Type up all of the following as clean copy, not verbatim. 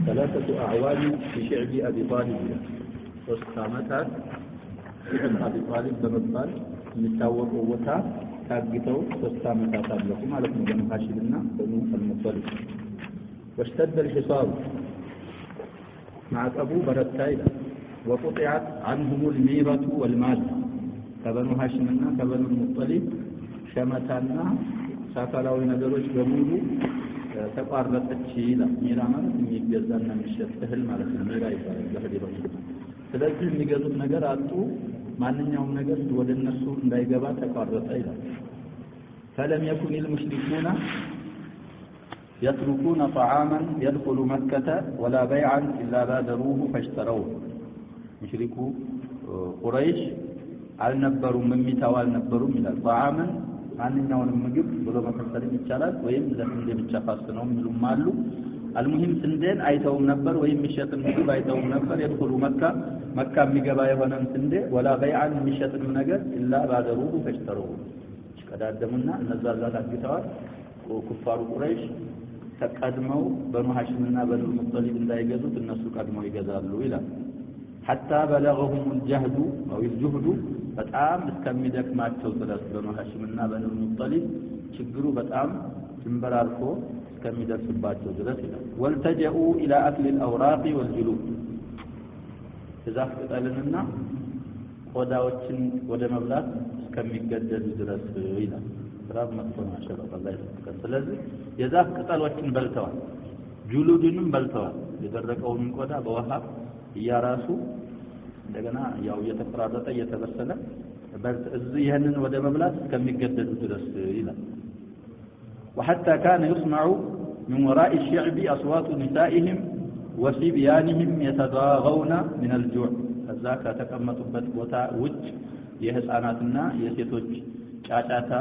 ثلاثة أعوام في شعب أبي طالب وستامتات شعب أبي طالب بمبال نتاوق قوتا تاقتو وستامتات لكم على بنو هاشمنا بنو المطلب واشتد الحصار مع أبو برتايلة وقطعت عنهم الميرة والمال كبنو هاشمنا كبنو المطلب شمتانا سافراو ነገሮች በሙሉ ተቋረጠች ይላል። ሚራ ማለት የሚገዛና የሚሸጥ እህል ማለት ነው። ሚራ ይባላል በህዲሮ። ስለዚህ የሚገዙት ነገር አጡ። ማንኛውም ነገር ወደ እነሱ እንዳይገባ ተቋረጠ ይላል። فلم يكن المشركون يتركون طعاما يدخل مكة ولا بيعا إلا بادروه فاشتروه. مشركو قريش አልነበሩም የሚታው አልነበሩም ይላል። طعاما ማንኛውንም ምግብ ብሎ መፈሰል ይቻላል ወይም ለስንዴ ብቻ ፋስነው ምንም አሉ። አልሙሂም ስንዴን አይተውም ነበር ወይም የሚሸጥን ምግብ አይተውም ነበር። የድኹሉ መካ የሚገባ የሆነን ስንዴ ወላ በይዓን የሚሸጥን ነገር ኢላ ባደሩሁ ፈሽተሩሁ ቀዳደሙና እነዛ አግተዋል። ኩፋሩ ቁረይሽ ተቀድመው በኑ ሐሽምና በኑ ሙጠሊብ እንዳይገዙት እነሱ ቀድመው ይገዛሉ ይላል። حتى بلغهم الجهد أو الجهد በጣም እስከሚደክማቸው ድረስ በኑ ሐሽምና በኑ ሙጠሊብ ችግሩ በጣም ድንበራርፎ እስከሚደርስባቸው ድረስ ይላል። ወልተጀኡ ኢላ አክል الأوراق والجلود ዛፍ ቅጠልንና ቆዳዎችን ወደ መብላት እስከሚገደዱ ድረስ ይላል። ራብ መጥቶና ሸበቀ ላይ ተከተለ። ስለዚህ የዛፍ ቅጠሎችን በልተዋል፣ ጁሉድንም በልተዋል። የደረቀውን ቆዳ በውሃ እያራሱ እንደገና ያው እየተፈራረጠ እየተበሰለ በዚህ ይሄንን ወደ መብላት እስከሚገደዱ ድረስ ይላል። وحتى كان يسمع من وراء الشعب أصوات نسائهم وصبيانهم يتضاغون من الجوع. ذاك ተቀመጡበት ቦታ ውጭ የህፃናትና የሴቶች ጫጫታ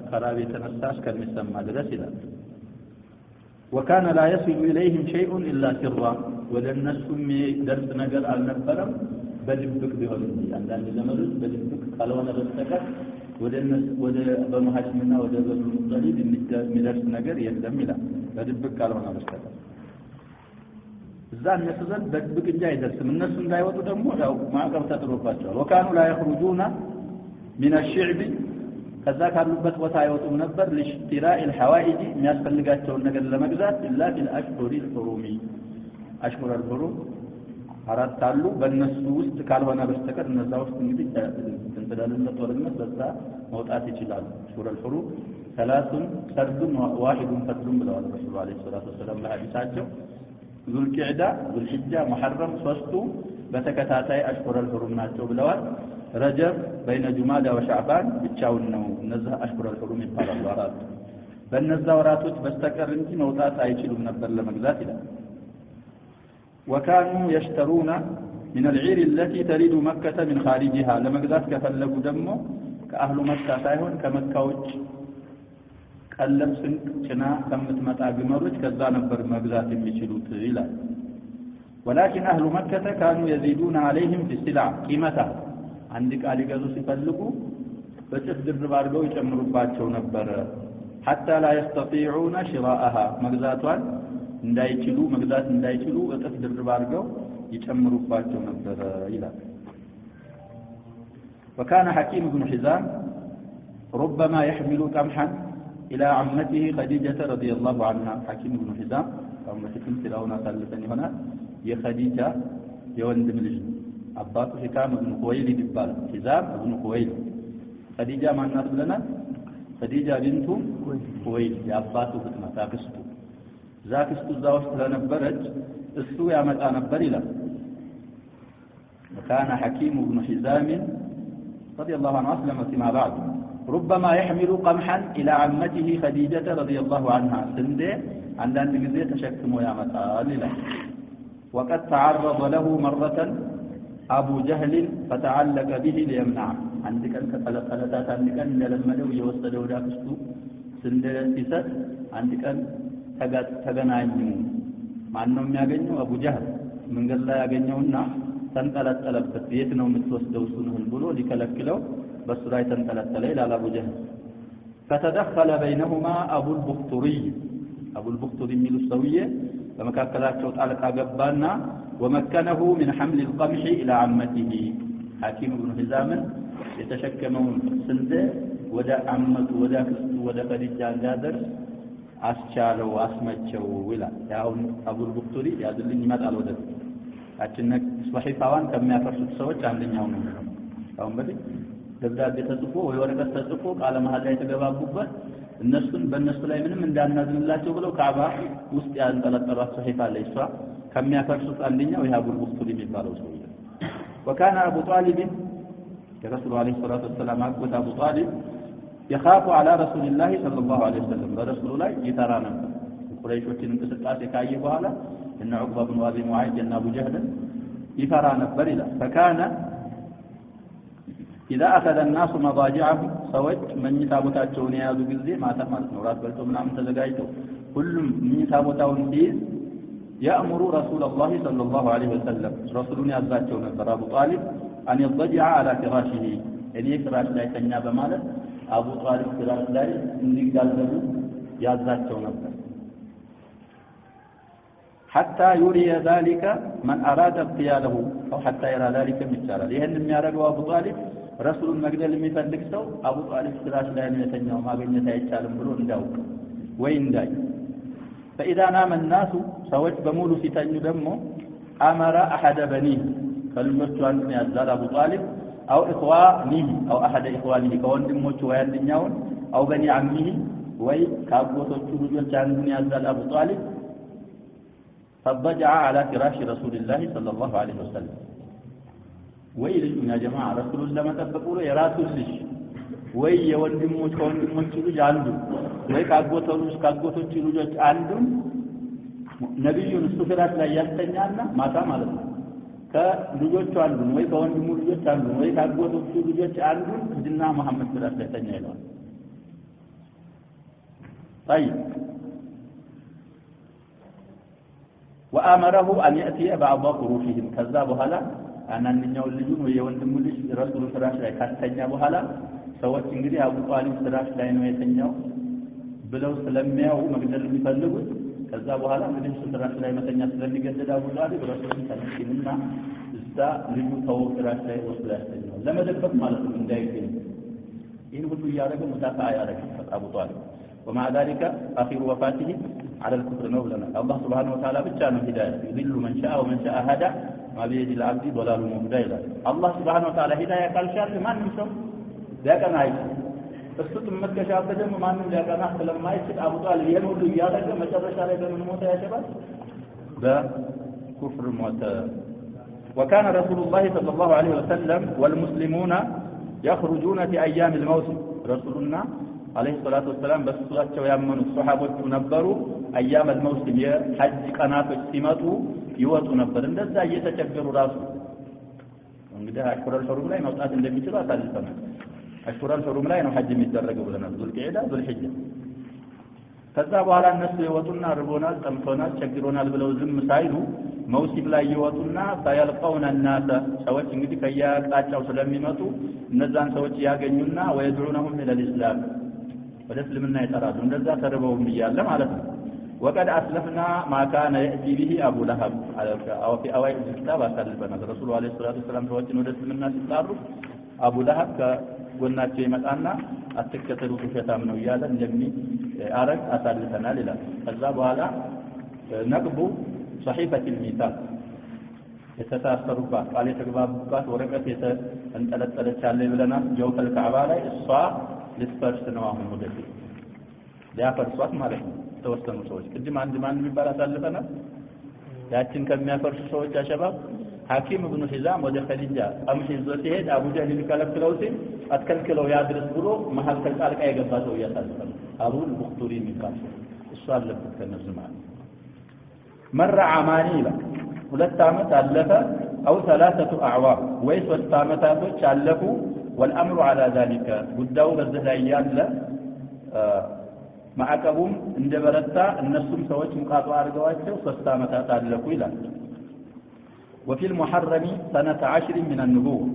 ከራብ የተነሳ እስከሚሰማ ድረስ ይላል። وكان لا يصل إليهم شيء إلا سرا. ولنسهم درس نجر النبرم በድብቅ ቢሆን እንጂ አንዳንድ ዘመዶች በድብቅ ካልሆነ በስተቀር ወደ በኑ ሐሽምና ወደ በኑ ሙጠሊብ የሚደርስ ነገር የለም ይላል። በድብቅ ካልሆነ በስተቀር እዛ እነሱ ዘንድ በድብቅ እንጂ አይደርስም። እነሱ እንዳይወጡ ደግሞ ያው ማዕቀብ ተጥሎባቸዋል። وكانوا لا يخرجون من الشعب ከዛ ካሉበት ቦታ አይወጡም ነበር لاشتراء الحوائج የሚያስፈልጋቸውን ነገር ለመግዛት إلا في الأشهر الحرم. أشهر الحرم አራት አሉ። በእነሱ ውስጥ ካልሆነ በስተቀር እነዛ ውስጥ እንግዲህ ተንተዳለለ ጦርነት በዛ መውጣት ይችላል። ሹረል ሑሩ ثلاث سرد واحد فتر ብለዋል ረሱል አለይሂ ሰላቱ ወሰለም በሐዲሳቸው። ዙልቂዕዳ ዙልሂጃ ሙሐረም ሶስቱ በተከታታይ አሽሁረል ሑሩም ናቸው ብለዋል። ረጀብ በይነ ጁማዳ ወሻዕባን ብቻውን ነው። እነዚህ አሽሁረል ሑሩም ይባላሉ አራት። በእነዛ ወራቶች በስተቀር እንጂ መውጣት አይችሉም ነበር ለመግዛት ይላል። وكانوا يشترون من العير التي تريد مكة من خارجها. لما قدات كفلقوا دمه كأهل مكة سايهون كمكة قلب سنك كنا كمت متى بمروج كذا نبر مقدات يشيلوت إلى. ولكن أهل مكة كانوا يزيدون عليهم في السلع قيمتها. عندك آل قدوس يفلقوا بتفدر بارقوا يشمروا باتشو نبر حتى لا يستطيعون شراءها. مقداتوان እንዳይችሉ መግዛት እንዳይችሉ እጥፍ ድርብ አድርገው ይጨምሩባቸው ነበር ይላል። وكان حكيم بن حزام ربما يحمل قمحا إلى عمته خديجة رضي الله عنها. حكيم بن حزام أو حكيم سلاونا ثالثا هنا يا خديجة يوندم ልጅ አባቱ حكام بن خويلد ይባላል። حزام بن خويلد خديجة ማናት ብለናል? خديجة بنت خويلد የአባቱ ፍጥነት አክስቱ ዛክስቱ ዛው ስለነበረች እሱ ያመጣ ነበር ይላል። وكان حكيم بن حزام رضي الله عنه أسلم فيما بعد ربما يحمل قمحا إلى عمته خديجة رضي الله عنها. سنده عندنا جزء تشكم ويعمتا لله. وقد تعرض له مرة أبو جهل فتعلق به ليمنعه. عندك القلقلتات عندك لما لو يوصلوا لاكستو سنده سيسد عندك ተገናኙ። ማን ነው የሚያገኘው? አቡ ጀህል መንገድ ላይ ያገኘውና ተንጠለጠለበት። የት ነው የምትወስደው እሱን ብሎ ሊከለክለው በሱ ላይ ተንጠለጠለ ይላል አቡ ጀህል። فتدخل بينهما أبو البختري من السوية لما كاكلاتشو تعلق أقبالنا ومكنه من حمل القمح إلى عمته حكيم بن حزام يتشكمون سنده ودا عمته ودا كسته ودا خديجة جادر أسشالو أسمتشو ولا ياون أبو البختري يادلني مات على ودد أتنك صحيفاوان كم يفرشوا تسويت عندنا يوم አሁን በዚህ ደብዳቤ ተጽፎ ወይ ወረቀት ተጽፎ ቃለ መሐላ የተገባቡበት እነሱን በእነሱ ላይ ምንም እንዳናዝንላቸው ብለው ካባ ውስጥ ያንጠለጠሏት صحيفه አለ እሷ ከሚያፈርሱት አንደኛው ይሄ አቡል ቡክቱሪ የሚባለው ሰው ነው وكان ابو طالب الرسول عليه الصلاه والسلام አጎት አቡ ጣሊብ يخاف على رسول الله صلى الله عليه وسلم برسول الله يترى ነበር ቁረይሾችን እንቅስቃሴ ካየ በኋላ እነ ዑቅባ ብን ዋቢ ሙዓይድ እና አቡ ጀህል ይፈራ ነበር ይላል فكان إذا أخذ الناس مضاجعهم سوت من يتابوتاቸውን የያዙ ጊዜ ማታ ማለት ነው ራስ በልቶ ምናምን ተዘጋጅተው ሁሉም ምን ይታቦታውን ሲይዝ يأمر رسول الله صلى الله عليه وسلم رسولنا ያዛቸው ነበር አቡ ጣሊብ أن يضجع على فراشه እኔ ፍራሽ ላይ ተኛ በማለት አቡ ጣሊብ ፍራሽ ላይ እንዲጋለቡ ያዛቸው ነበር حتى يري ذلك من أراد اغتياله أو حتى يرى ذلك مثالا ይሄን የሚያደርገው አቡ ጣሊብ رسول مقدل የሚፈልግ ሰው አቡ ጣሊብ ፍራሽ ላይ ነው የተኛው ማግኘት አይቻልም ብሎ እንዳውቅ ወይ እንዳይ فإذا نام الناس ሰዎች በሙሉ ሲተኙ ደግሞ أمر أحد بنيه ከልጆቹ አንዱን ያዛል አቡ ጣሊብ أو إخوانه أو أحد إخوانه ከወንድሞቹ ወይ አንደኛውን أو بني عمه ወይ ከአጎቶቹ ልጆች አንዱን ያዛል አቡ ጣሊብ فضجع على فراش رسول الله صلى الله عليه وسلم ወይ ልጅ ያ ጀማዓ ረሱሉን ለመጠበቅ ብሎ የራሱን ልጅ ወይ የወንድሞቹ ልጅ አንዱ ወይ ካጎቶቹ ልጆች አንዱን ነብዩን ሱፍራት ላይ ያስተኛና ማታ ማለት ነው ከልጆቹ አንዱን ወይ ከወንድሙ ልጆች አንዱን ወይ ካጎቶቹ ልጆች አንዱን እድና መሐመድ ፍራት ላይ ተኛ ይላል طيب وامره ان ياتي بعض قروشهم كذا በኋላ አንደኛው ልጁን ወይ የወንድሙ ልጅ ረሱሉ ፍራሽ ላይ ካስተኛ በኋላ ሰዎች እንግዲህ አቡ ጣሊብ ፍራሽ ላይ ነው የተኛው ብለው ስለሚያው መግደል የሚፈልጉት ከዛ በኋላ እንግዲህ ፍራሽ ላይ መተኛ ስለሚገደድ አቡ ጣሊብ ረሱሉን ተነስኪና እዛ ልጁ ተው ፍራሽ ላይ ወስዶ ያስተኛው ለመደበቅ ማለት ነው እንዳይገኝ ይህን ሁሉ ያደረገ ሙታፋ ያደረገ አቡ ጣሊብ ومع ذلك اخر وفاته على الكفر ነው ብለናል አላህ Subhanahu Wa Ta'ala ብቻ ነው ሂዳያ ይድሉ من شاء ومن شاء هدى ما بيد العبد ضلال مهدى ይላል አላህ Subhanahu Wa Ta'ala ሂዳያ ካልሻል ማንም ሰው ሊያቀና አይችልም እሱም መከሻፈ ደግሞ ማንም ሊያቀና ስለማይችል አቡ ጣሊብ ይሄን ሁሉ ያደረገ መጨረሻ ላይ በምን ሞተ ያሸባል በኩፍር ሞተ وكان رسول الله صلى الله عليه وسلم والمسلمون يخرجون في ايام الموسم رسولنا عليه الصلاه والسلام በሱላቸው ያመኑ ሱሐቦቹ ነበሩ ايام الموسم የሐጅ ቀናቶች ሲመጡ ይወጡ ነበር እንደዛ እየተቸገሩ ራሱ እንግዲህ አሽሁረል ሑሩም ላይ መውጣት እንደሚችሉ አሳልፈናል አሽሁረል ሑሩም ላይ ነው ሐጅ የሚደረገው ብለናል ዙልቂዕዳ ዙልሂጃ ከዛ በኋላ እነሱ ይወጡና ርቦናል ጠምቶናል ቸግሮናል ብለው ዝም ሳይሉ መውሲም ላይ ይወጡና ሳያልቀውና الناس ሰዎች እንግዲህ ከያቃጫው ስለሚመጡ እነዛን ሰዎች ያገኙና ወይድዑነሁም ኢላ الاسلام ወደ እስልምና ይጠራሉ እንደዛ ተርበውም ይያለ ማለት ነው وقد أسلفنا ما كان يأتي به أبو لهب أو في أوائل الكتاب أسلفنا الرسول عليه الصلاة والسلام توجه ودس من الناس التعرف أبو لهب قلنا شيء متأنا أتكتلوا كشتام نويالا لمن أرد أسلفنا لله فالذاب على نقب صحيفة الميثاق يتتأثر بها قال يتقباب بها ورقة يتنتلت شالي لنا جوف الكعبة لي الصاع لتفرش نواهم مدفي لا فرصات مالك ተወሰኑ ሰዎች ቅድም አንድ ማን የሚባል አሳልፈናል ያችን ከሚያፈርሱ ሰዎች አሸባብ ሐኪም ኢብኑ ሂዛም ወደ ኸዲጃ ቀምሽ ይዞ ሲሄድ አቡ ጀህል ሊከለክለው ሲል አትከልክለው ያድርስ ብሎ መሐል ከጣልቃ የገባ ሰው ያሳልፈናል አቡል ቡክቱሪ የሚባል እሱ አለበት ከነሱ ማለት መራ አማኒ ይላል ሁለት አመት አለፈ አው ثلاثه اعوام ወይ ሶስት አመታቶች አለፉ والامر على ذلك ጉዳዩ በዚህ ላይ ያለ ማዕቀቡም እንደበረታ እነሱም ሰዎች ሙቃጧ አድርገዋቸው 3 አመታት አለፉ ይላል وفي المحرم سنه 10 من النبوة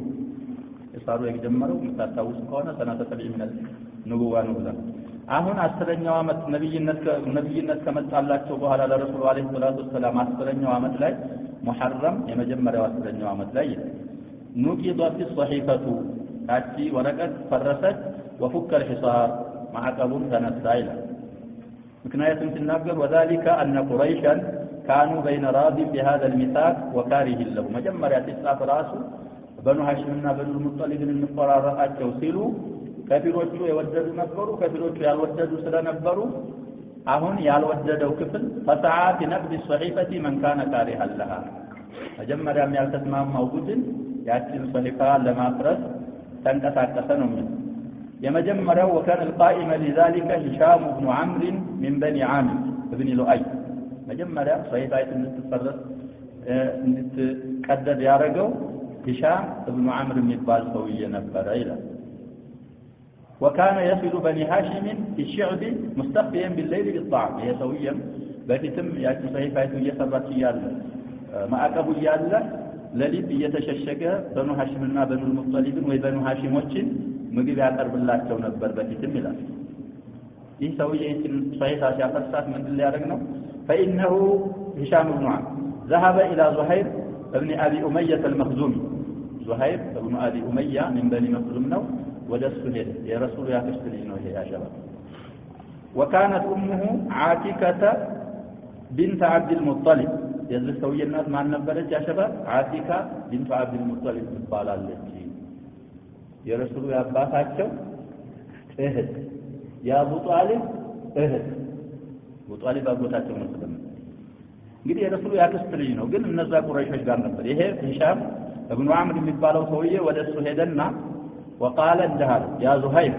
يصاروا يجمعوا متتاوس كونه سنه 70 من النبوة ነው አሁን 10ኛው ዓመት ነብይነት ከመጣላቸው በኋላ ለረሱሉ አለይሂ ሰላቱ ወሰለም 10ኛው ዓመት ላይ ሙሐረም የመጀመሪያው 10ኛው ዓመት ላይ ኑቂضت الصحيفة ታቺ ወረቀት ፈረሰች وفك الحصار ማዕቀቡን ተነሳ ይላል ምክንያቱም ሲናገር وذلك أن قريشا كانوا بين راض بهذا الميثاق وكاره له መጀመሪያ ሲጻፍ ራሱ በኑ ሐሽምና በኑ ሙጠሊብን እንፈራረቃቸው ሲሉ ከፊሎቹ የወደዱ ነበሩ ከፊሎቹ ያልወደዱ ስለነበሩ አሁን ያልወደደው ክፍል فسعى في نقد الصحيفة من كان كارها لها መጀመሪያም ያልተስማማው ቡድን ያችን صحيفة ለማፍረስ ተንቀሳቀሰ ነው የመጀመሪያው وكان القائم لذلك هشام بن عمرو من بني عامر ابن لؤي መጀመሪያ صحيفة እንድትፈረስ እንድትቀደድ ያደረገው هشام ابن عمرو የሚባል ሰውዬ ነበር ይላል وكان يصل بني هاشم في الشعب مستخفيا بالليل بالطعام هي سويا በፊትም ያቺ صحيفة እየሰራች ይያለ ማዕቀቡ ይያለ ለሊት እየተሸሸገ በኑ ሐሽምና በኑ ሙጠሊብን ወይ በኑ ሐሽሞችን ምግብ ያቀርብላቸው ነበር በፊትም ይላል ይህ ሰውዬ እንትን صحيفة ሲያፈርሳት ምን ሊያደርግ ነው فإنه هشام بن عمرو ذهب إلى زهير ابن أبي أمية المخزومي زهير ابن أبي أمية من بني مخزوم ነው ወደሱ ሄደ የረሱሉ ያክስት ልጅ ነው ይሄ ያሸባ وكانت امه عاتكة بنت عبد المطلب የዚህ ሰውዬ እናት ማን ነበረች ያሸባ አቲካ ቢንቱ አብዱል ሙጠሊብ ትባላለች የረሱሉ ያባታቸው እህት የአቡ ጣሊብ እህት አቡ ጣሊብ አጎታቸው ነው እንግዲህ የረሱሉ ያክስት ልጅ ነው ግን እነዛ ቁረይሾች ጋር ነበር ይሄ ሂሻም ابن عمرو የሚባለው ሰውዬ ወደሱ ሄደና وقال انتهى يا زهير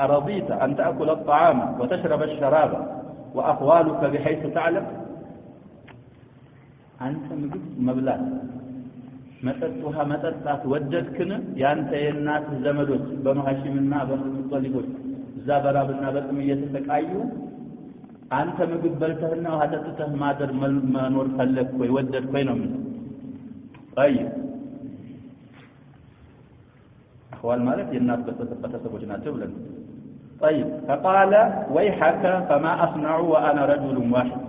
أرضيت أن تأكل الطعام وتشرب الشراب وأخوالك بحيث تعلم أنت مبلغ متتها متتات وجدكنا يانت الناس زمدوች بنو هاشمنا بنو المطلبوች زابرا بنا بطم እየተሰቃዩ አንተ ምግብ በልተህና ውሃ ጠጥተህ ማደር መኖር ፈለክ ወይ ወደድክ ወይ ነው طيب أخوال مالك ينات بتسبوج ناتو بلن طيب فقال ويحك فما أصنع وأنا رجل واحد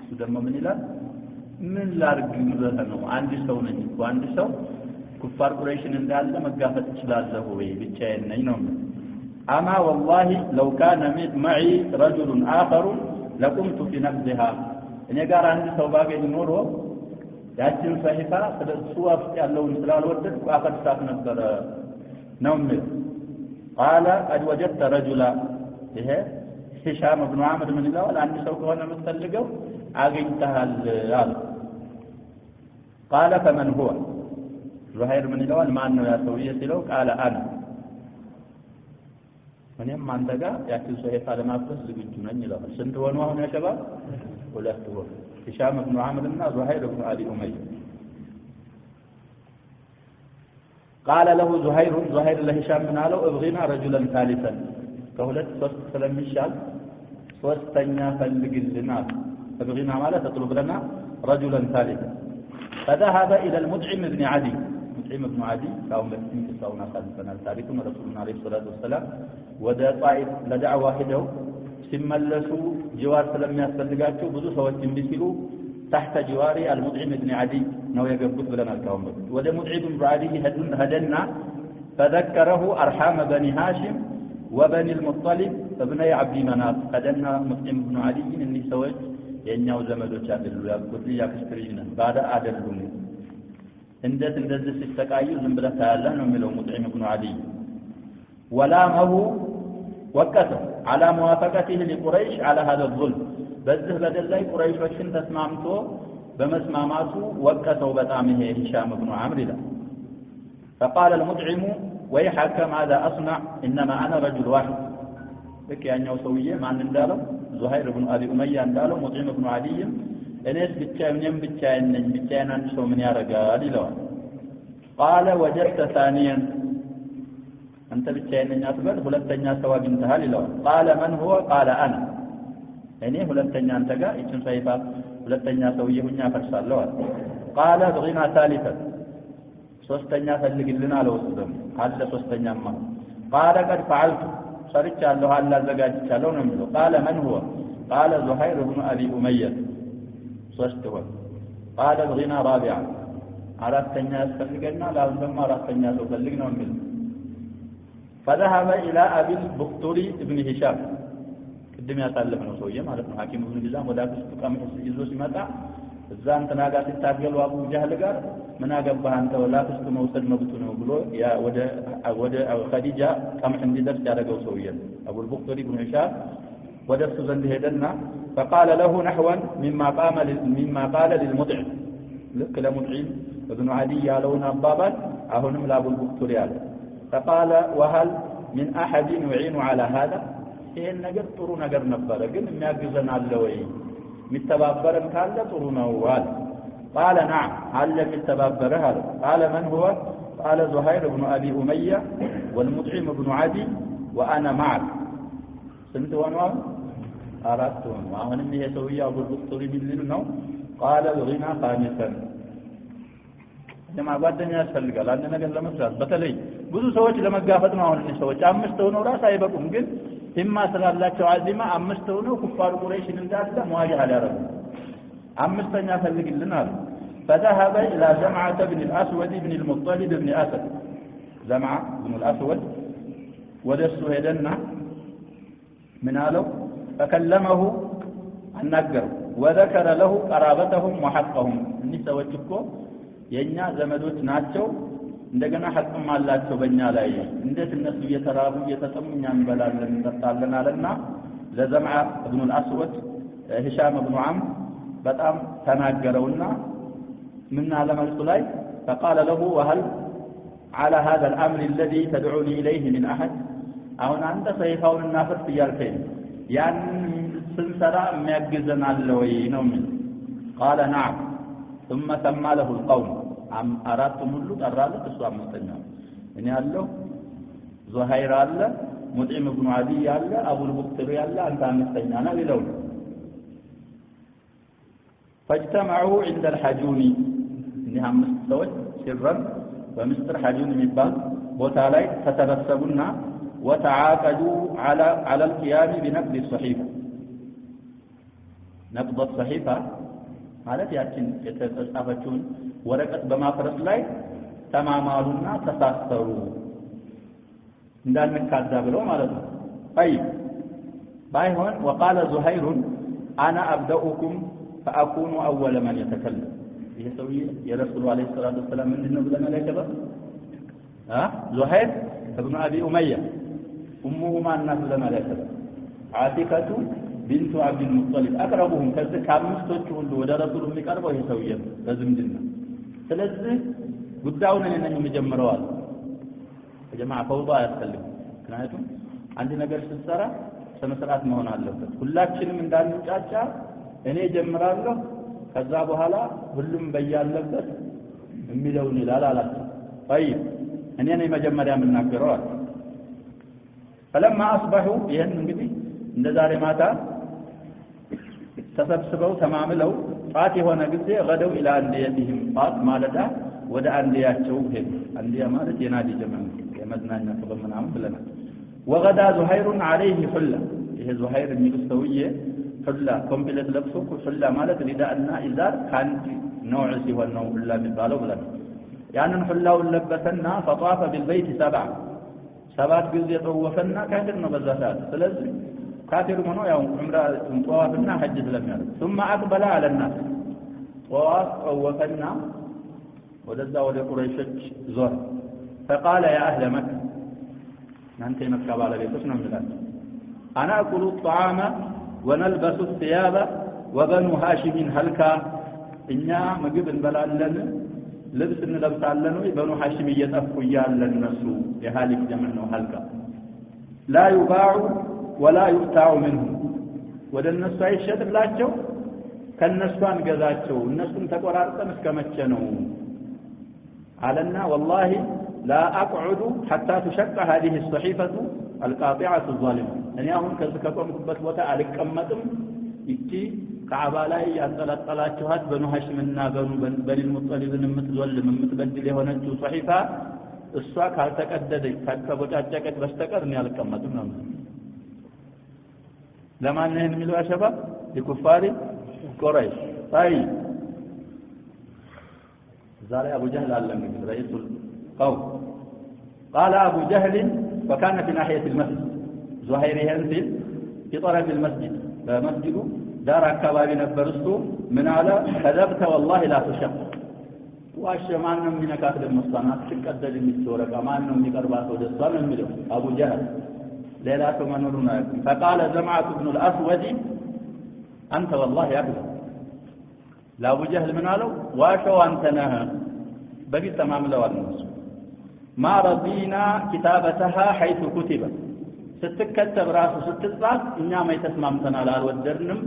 سدما من إله من لارق مذهنه عندي سو نجي وعندي سو كفار قريش اندال مقافة شلازه بيتشاين نينهم أما والله لو كان معي رجل آخر لقمت في نقدها إن يقار عندي سو باقي نوره ያችን صحيفة ስለሱ አፍጥ ያለውን ስላልወደድኩ አፈርሳት ነበር ነው قال قد وجدت رجلا ይሄ هشام بن عمرو ምን ይላል አንድ ሰው ከሆነ የምትፈልገው አግኝተሃል አለ قال فمن هو زهير ምን ይላል ማን ነው ያ ሰውዬ ሲለው قال انا እኔም አንተ ጋር ያችን صحيفة ለማፍረስ ዝግጁ ነኝ ይላል ስንት ሆነ አሁን ያ ሸባብ ሁለት ሆነ هشام بن عمرو እና زهير بن ابي اميه قال له زهير لهشام من قالوا ابغينا رجلا ثالثا كهولت ሶስት ስለሚሻል ሶስተኛ ፈልግልና ابغينا ማለት تطلب لنا رجلا ثالثا فذهب الى المطعم بن عدي مطعم بن عدي قام بسم تساونا خلفنا تاريخ رسولنا عليه الصلاه والسلام ودا طائف لدعوه ሄደው ሲመለሱ ጅዋር ስለሚያስፈልጋቸው ብዙ ሰዎች እንዲሲሉ تحت جواري المطعم بن عدي ነው የገቡት ብለናል ካሁን በፊት ወደ ሙጥዒም ብን ዓዲ ሄደና فذكره ارحام بني هاشم وبني المطلب ابني عبد مناف ሄደና ሙጥዒም ብን ዓዲ እነዚህ ሰዎች የኛው ዘመዶች አይደሉ ያቁት ያክስትሪና ባዳ አይደሉም እንደዚህ ሲተቃዩ ዝም ብለህ ታያለህ ነው የሚለው ሙጥዒም ብን ዓዲ ولامه وقته على موافقته لقريش على هذا الظلم በዚህ በደል ላይ ቁረይሾችን ተስማምቶ በመስማማቱ ወቀተው በጣም ይሄ هشام بن عمرو ይላል فقال المطعم ويحك ماذا اصنع انما انا رجل واحد በቃ ያኛው ሰውዬ ማን እንዳለው زهير بن ابي اميه እንዳለው ሙጥዒም بن عدي እኔስ ብቻዬን ነኝ ብቻዬን አንድ ሰው ምን ያረጋል ይለዋል قال وجدت ثانيا አንተ ብቻዬን ነኝ አትበል ሁለተኛ ሰው አግኝተሃል ይለዋል قال من هو قال انا እኔ ሁለተኛ አንተ ጋር እቺን صحيفة ሁለተኛ ሰውዬ ሁኛ ፈርሳለሁ አለ قال بغينا ثالثا ሶስተኛ ፈልግልና አለወስደም አለ ሶስተኛማ قال قد فعلت ሰርቻለሁ አላዘጋጅቻለሁ ነው የሚለው قال من هو قال زهير بن ابي اميه ሶስተኛው قال الغنى رابعا አራተኛ ያስፈልገና ለአሁን ደግሞ አራተኛ ሰው ፈልግ ነው የሚለው فذهب الى ابي البختري ابن هشام ቅድም ያሳለፈው ሰውዬ ማለት ነው ሐኪም ኢብኑ ሂዛም ወደ አክስቱ ቀምስ ይዞ ሲመጣ እዛ እንትና ጋር ሲታገሉ አቡ ጀህል ጋር ምን አገባህ አንተ ወላ ተስቱ መውሰድ መብቱ ነው ብሎ ያ ወደ ኸዲጃ ቀምስ እንዲደርስ ያደረገው ሰውዬ አቡ البختري ابن هشام ወደ እሱ ዘንድ ሄደና فقال له نحوا مما قال للمطعم لك لمطعم ابن عدي يالون أبابا أهنم لابو البختري ياله فقال وهل من أحد يعين على هذا إيه النجر طرو نجر نبرة قل ما يجزن على اللوي متبابرا كاله طرو نوال قال نعم هل متبابر هذا قال من هو قال زهير بن أبي أمية والمطعم بن عدي وأنا معك سمت وانوام أردتهم وأهنم يسوي أبو البختري من لنو قال الغنى خامسا جماعة ጓደኛ ያስፈልጋል አንድ ነገር ለመስራት በተለይ ብዙ ሰዎች ለመጋፈጥ ነው አሁን ሰዎች አምስት ሆነው ራስ አይበቁም ግን ሂማ ስላላቸው አዚማ አምስት ሆነው ኩፋር ቁረይሽን እንዳለ ሙዋጃህ አደረጉ አምስተኛ ፈልግልን አሉ فذهب الى زمعة بن الاسود بن المطلب بن اسد زمعة بن الاسود ودسو ሄደና ምን አለው فكلمه አናገረው وذكر له قرابتهم وحقهم እነዚህ ሰዎች እኮ የኛ ዘመዶች ናቸው እንደገና ሐቅም አላቸው በእኛ ላይ እንዴት እነሱ እየተራቡ እየተጠሙኛ እንበላለን እንጠጣለን አለና ለዘምዓ ابن الاسود هشام ابن عم በጣም ተናገረውና ምን አለ መልሱ ላይ فقال له وهل على هذا الامر الذي تدعوني اليه من احد አሁን አንተ ሰይፋውንና ፍርስ እያልከኝ ያን ስንሰራ የሚያግዘን አለ ወይ ነው ምን قال نعم ثم سمى له القوم አራቱም ሁሉ ጠራለት እሱ አምስተኛው እኔ ያለው ዙሃይር አለ ሙጥዒም ኢብኑ አዲ አለ አቡ البختري አለ አንተ አምስተኛ ነው ይለው فاجتمعوا عند الحجوني እነዚህ አምስት ሰዎች ሲረን በምስጥር ሐጁን የሚባል ቦታ ላይ ተሰበሰቡና وتعاقدوا على القيام بنقد الصحيفه نقد الصحيفه ማለት ያችን የተጻፈችውን ወረቀት በማፍረስ ላይ ተማማሉና ተሳሰሩ እንዳንካዳ ብለው ማለት ነው ባይሆን وقال زهير انا ابداكم فاكون اول من يتكلم ይሄ ሰውዬ የረሱል አለይሂ ሰላቱ ወሰለም ምንድነው ብለን አላከበ زهير ابن ابي اميه امه ማናት ብለን አላከበ عاتكة بنت عبد المطلب اقربهم ከዚህ ከአምስቶቹ ሁሉ ወደ ረሱል የሚቀርበው ይሄ ሰውዬ በዝምድና ስለዚህ ጉዳዩን እኔ ነኝ የምጀምረው አለ የጀማዓ ፈውዳ ያስፈልግ ምክንያቱም አንድ ነገር ስትሰራ ስነስርዓት መሆን አለበት ሁላችንም እንዳንጫጫ እኔ ጀምራለሁ ከዛ በኋላ ሁሉም በያለበት የሚለውን ይላል አላቸው طيب እኔ ነኝ መጀመሪያ የምናገረው አለ فلما اصبحوا ይሄን እንግዲህ እንደ ዛሬ ማታ ተሰብስበው ተማምለው ጣት የሆነ ጊዜ غدوا الى انديتهم ጣት ማለዳ ወደ አንዲያቸው ሄዱ አንዲያ ማለት የናዲ ጀማዓ የመዝናኛ ክበብ ምናምን ብለናል وغدا زهير عليه حله ይሄ ዙሃይር የሚሉት ሰውዬ ሁላ ኮምፕሌት ለብሶ ሁላ ማለት ሪዳእና ኢዛር ካንዲ ነውዕ ሲሆን ነው ሁላ የሚባለው ብለናል ያንን ሁላውን ለበሰና فطاف بالبيت ሰባት ጊዜ ተወፈና ካፊር ነው በዛ ሰዓት ስለዚህ ካፊር ሆኖ ያው ዑምራ ጧዋፍና ሐጅ ስለሚያደርግ ثم اقبل على الناس ጧዋፍ ወፈና ወደዛ ወደ ቁረይሾች ዞር فقال يا اهل مكه እናንተ የመካ ባለቤቶች ነው የሚላቸው انا اكل الطعام ونلبس الثياب وبنو هاشم هلكا እኛ ምግብ እንበላለን ልብስ እንለብሳለን ወይ በኑ ሐሽም እየጠፉ ያለን እነሱ የሃሊክ ጀመዕ ነው ሀልካ لا يباع ولا يؤتى منه ወደ እነሱ አይሸጥላቸው ከነሱ አንገዛቸው እነሱን ተቆራርጠን እስከመቼ ነው አለና والله لا اقعد حتى تشق هذه الصحيفه القاطعه الظالمه እኔ አሁን ከዚህ ከቆምኩበት ቦታ አልቀመጥም እቺ ካዕባ ላይ ያንጠለጠላችኋት በኑ ሐሽምና በኑ ሙጠሊብን የምትዘልም የምትበድል የሆነችው ሶሒፋ እሷ ካልተቀደደች ካልተቦጫጨቀች በስተቀር እኔ አልቀመጥም ነው لما نهن ملوا شباب لكفار قريش طيب زار أبو جهل علم رئيس القوم قال أبو جهل وكان في ناحية المسجد زهير ينزل في طرف المسجد فمسجده دار كباب نبرسته من على كذبت والله لا تشق واشمعنا من كاتب المصطنات تقدر المستورة كمان من قربات ودستان الملو أبو جهل ليلات منورنا فقال زمعة بن الأسود أنت والله أكذب لا أبو جهل من علو واشو أنتناها بقي تمام لو النص ما رضينا كتابتها حيث كتبت ستكتب راسه ستتصاف إننا ما يتسمعنا على الودرنم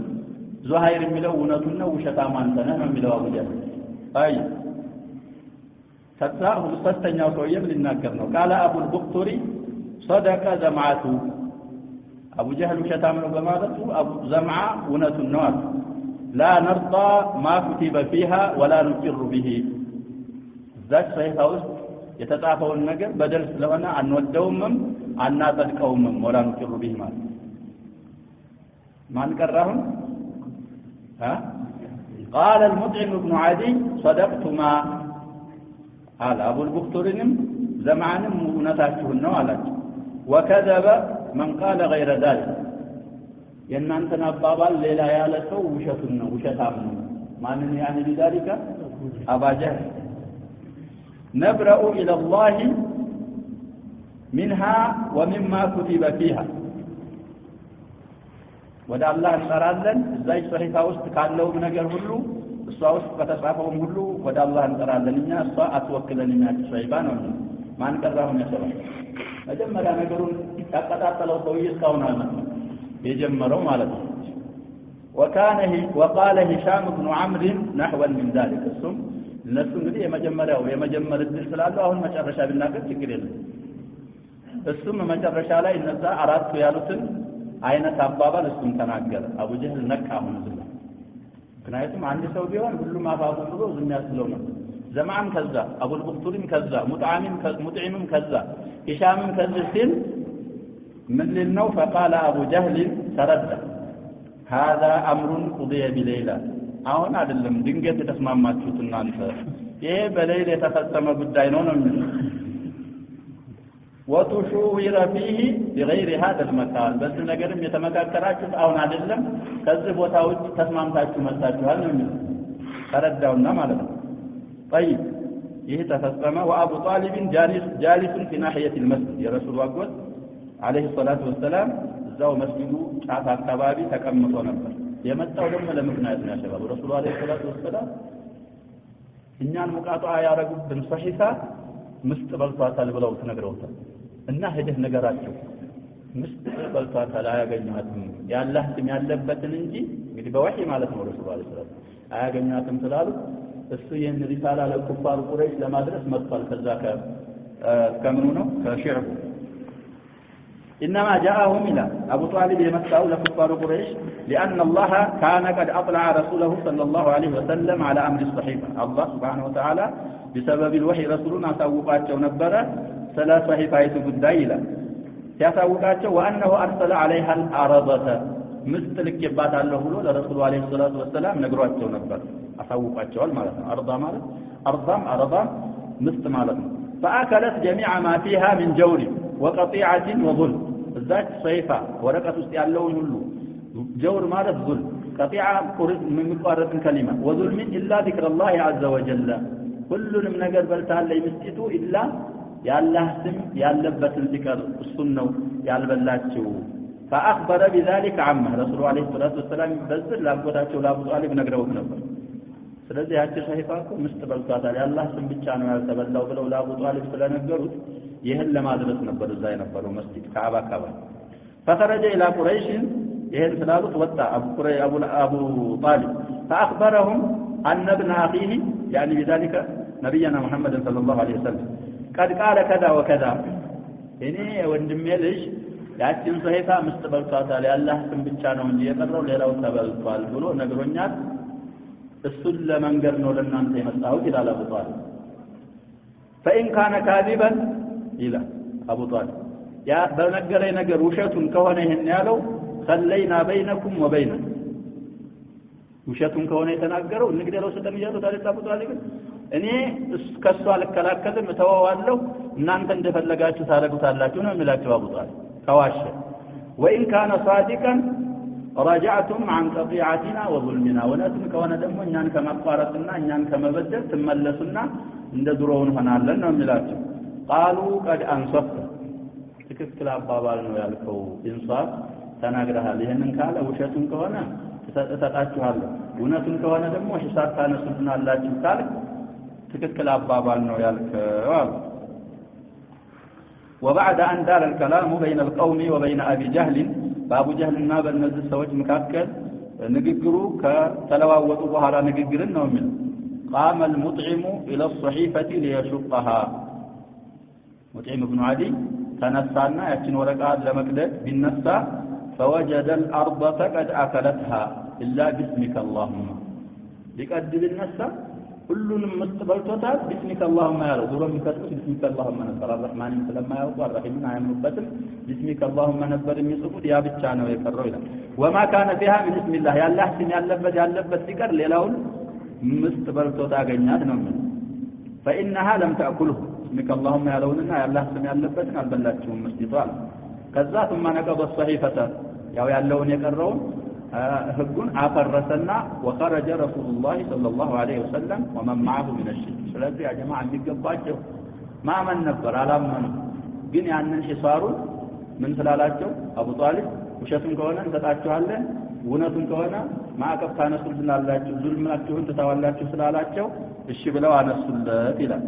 زهير ملو ونتنا وشتامانتنا ملو أبو جهل أي فتاه مستنيا وصويب للناكرنا قال أبو البختري صدق زمعته أبو جهل شتامنا بماذا أبو زمعة ونتنا لا نرضى ما كتب فيها ولا نقر به ذات صحيح وسط يتطافوا النجر بدل لونا عن ودومم عن تلقومم ولا نقر به ما نكرهم ها قال المطعم بن عدي صدقتما قال أبو البخترين زمعانم ونتاكهن وعلاج وكذب من قال غير ذلك የናንተን አባባል ሌላ ያለ ሰው ውሸቱን ነው ውሸታም ነው ማንን يعني بذلك أبا جهل نبرأ إلى الله منها ومما كتب فيها ወደ አላህ እንጠራለን እዛች ሶሒፋ ውስጥ ካለው ነገር ሁሉ እሷ ውስጥ ከተጻፈው ሁሉ ወደ አላህ እንጠራለን እኛ እሷ አትወክለንኛ ሶሒፋ ነው ማን ቀራው ነው ሰው መጀመሪያ ነገሩን ያቀጣጠለው ሰውዬ እስካሁን አልመጣም يجمروا مالته وقال هشام بن عمرو نحو من ذلك السم الناس እንግዲህ የመጀመሪያው የመጀመር እድል ስላለው አሁን መጨረሻ ብናገር ችግር የለም እሱም መጨረሻ ላይ እነዛ አራቱ ያሉትን አይነት አባባል እሱም ተናገረ አቡ ጀህል ነቃሁን ዝም ምክንያቱም አንድ ሰው ቢሆን ሁሉም አፋፉ ብሎ ዝም ያስለው ነው ዘማን ከዛ አቡል ቡክቱሪም ከዛ ሙጥዒምም ከዛ ሂሻምም ከዛ ሲል من للنو فقال أبو جهل تردد هذا أمر قضي بليلة أهون أدلم دنجة تسمع ما تشوتنا نفر إيه بليلة تفتم بالدينون منه وتشوهر فيه بغير هذا المكان بس نقرم يتمكاكراجت أهون أدلم كذب وتاوج تسمع ما تشوتنا منه ترددنا مالنا طيب إيه تفتم وأبو طالب جالس في ناحية المسجد يا رسول الله عليه الصلاة والسلام زاو مسجدو ጫፍ አካባቢ ተቀምጦ ነበር የመጣው ደግሞ ለምክንያት ነው ያሸባው ረሱላህ عليه الصلاة والسلام እኛን ሙቃጣ ያረጉብን ሶሒፋ ምስጥ በልቷታል ብለው ተነግረውታል እና ሄደህ ነገራቸው ምስጥ በልቷታል አያገኛትም ያላህ ስም ያለበትን እንጂ እንግዲህ በወህይ ማለት ነው ረሱላህ عليه الصلاة አያገኛትም ስላሉ እሱ ይህን ሪሳላ ለኩፋር ቁረይሽ ለማድረስ መጥቷል ከዛ ከምኑ ነው ከሽዕቡ إنما جاءهم إلى أبو طالب يمسأه لكفار قريش لأن الله كان قد أطلع رسوله صلى الله عليه وسلم على أمر الصحيفة الله سبحانه وتعالى بسبب الوحي رسولنا سوقاته ونبرة ثلاث صحيفة يتقدائل يسوقاته وأنه أرسل عليها الأرضة مستلك يبات الله لرسول عليه الصلاة والسلام نقرأته ونبرة أسوقاته المالة أرضا مستمالة فأكلت جميع ما فيها من جور وقطيعة وظلم ذات صيفة ورقة استعلون هلو جور مالت ظلم قطيعة من مقارنة كلمة وظلم إلا ذكر الله عز وجل كل من نقر بلتها اللي مسجدوا إلا يا الله سم يا لبة الذكر السنة يا البلاتشو فأخبر بذلك عمه رسول عليه الصلاة والسلام بزر لابوتاتشو لابو طالب نقره نبر ስለዚህ ያቺ ሶሒፋ እኮ ምስጥ በልቷታል ያላህ ስም ብቻ ነው ያልተበላው ብለው ለአቡ ጣሊብ ስለነገሩት ይሄን ለማድረስ ነበር እዛ የነበረው መስጊድ ካዕባ አካባቢ فخرج الى قريش ይሄን ስላሉት ወጣ አቡ ጣሊብ فاخبرهم ان ابن اخيه يعني بذلك نبينا محمد صلى الله عليه وسلم قد قال كذا وكذا እኔ ወንድሜ ልጅ ያቺን ሶሒፋ ምስጥ በልቷታል ያላህ ስም ብቻ ነው እንጂ የቀረው ሌላው ተበልቷል ብሎ ነግሮኛል እሱን ለመንገር ነው ለእናንተ የመጣሁት ይላል አቡ ጣሊብ فإن كان كاذبا ይላል አቡ ጣሊብ ያ በነገረኝ ነገር ውሸቱን ከሆነ ይሄን ያለው خلينا بينكم وبينه ውሸቱን ከሆነ የተናገረው እንግዲያው ስለሚያሉ ታሪክ አብጧል ግን እኔ ከሷ አልከላከልም ተዋዋለሁ እናንተ እንደፈለጋችሁ ታረጉታላችሁ ነው የሚላቸው አብጧል ከዋሸ وإن كان صادقا رجعتم عن قطيعتنا وظلمنا ونتم ከሆነ ደግሞ እኛን ከማቋረጥና እኛን ከመበደል ተመለሱና እንደ ድሮው እንሆናለን ነው የሚላቸው قالوا قد انصفت ትክክል አባባል ነው ያልከው ኢንሳፍ ተናግረሃል ይሄንን ካለ ውሸቱን ከሆነ ተጣጣችኋለሁ እውነቱን ከሆነ ደግሞ ሂሳብ ታነሱልናላችሁ ካለ ትክክል አባባል ነው ያልከው وبعد أن دار الكلام بين القوم وبين أبي جهل بابو جهلنا بالنزل سوج مكاكل نققروا كتلواوطوا بهارا نققرن ومن قام المطعم إلى الصحيفة ليشقها مطعم بن عدي تنسانا يأتين ورقات لمكدت بالنسا فوجد الأرض قد أكلتها إلا باسمك اللهم لقد بالنسا كلهم مستبلتوتات باسمك اللهم يا رب ورب كتبت باسمك اللهم نبر الرحمن لما يوقع الرحيم يمنبتم باسمك اللهم نبر የሚጽፉት ያ ብቻ ነው የቀረው ይላል وما كان فيها من اسم الله ያላህ ስም ያለበት ሲቀር ሌላውን مستبلتوት አገኛት ነው فإنها لم تأكله باسمك اللهم ያለውንና ያላህ ስም ያለበትን አልበላችሁም መስይቷል ከዛ ثم نقض الصحيفة ያው ያለውን የቀረውን ህጉን አፈረሰና وخرج رسول الله صلى الله عليه وسلم ومن معه من الشرك ስለዚህ ያ ጀማዓ የሚገባቸው ማመን ነበር አላመኑ ግን ያንን ሂሳሩን ምን ስላላቸው አቡ ጣሊብ ውሸቱን ከሆነ እንሰጣችኋለን እውነቱን ከሆነ ማዕቀብ ታነሱልናላችሁ ዙልማችሁን ተታዋላችሁ ስላላቸው እሺ ብለው አነሱለት ይላል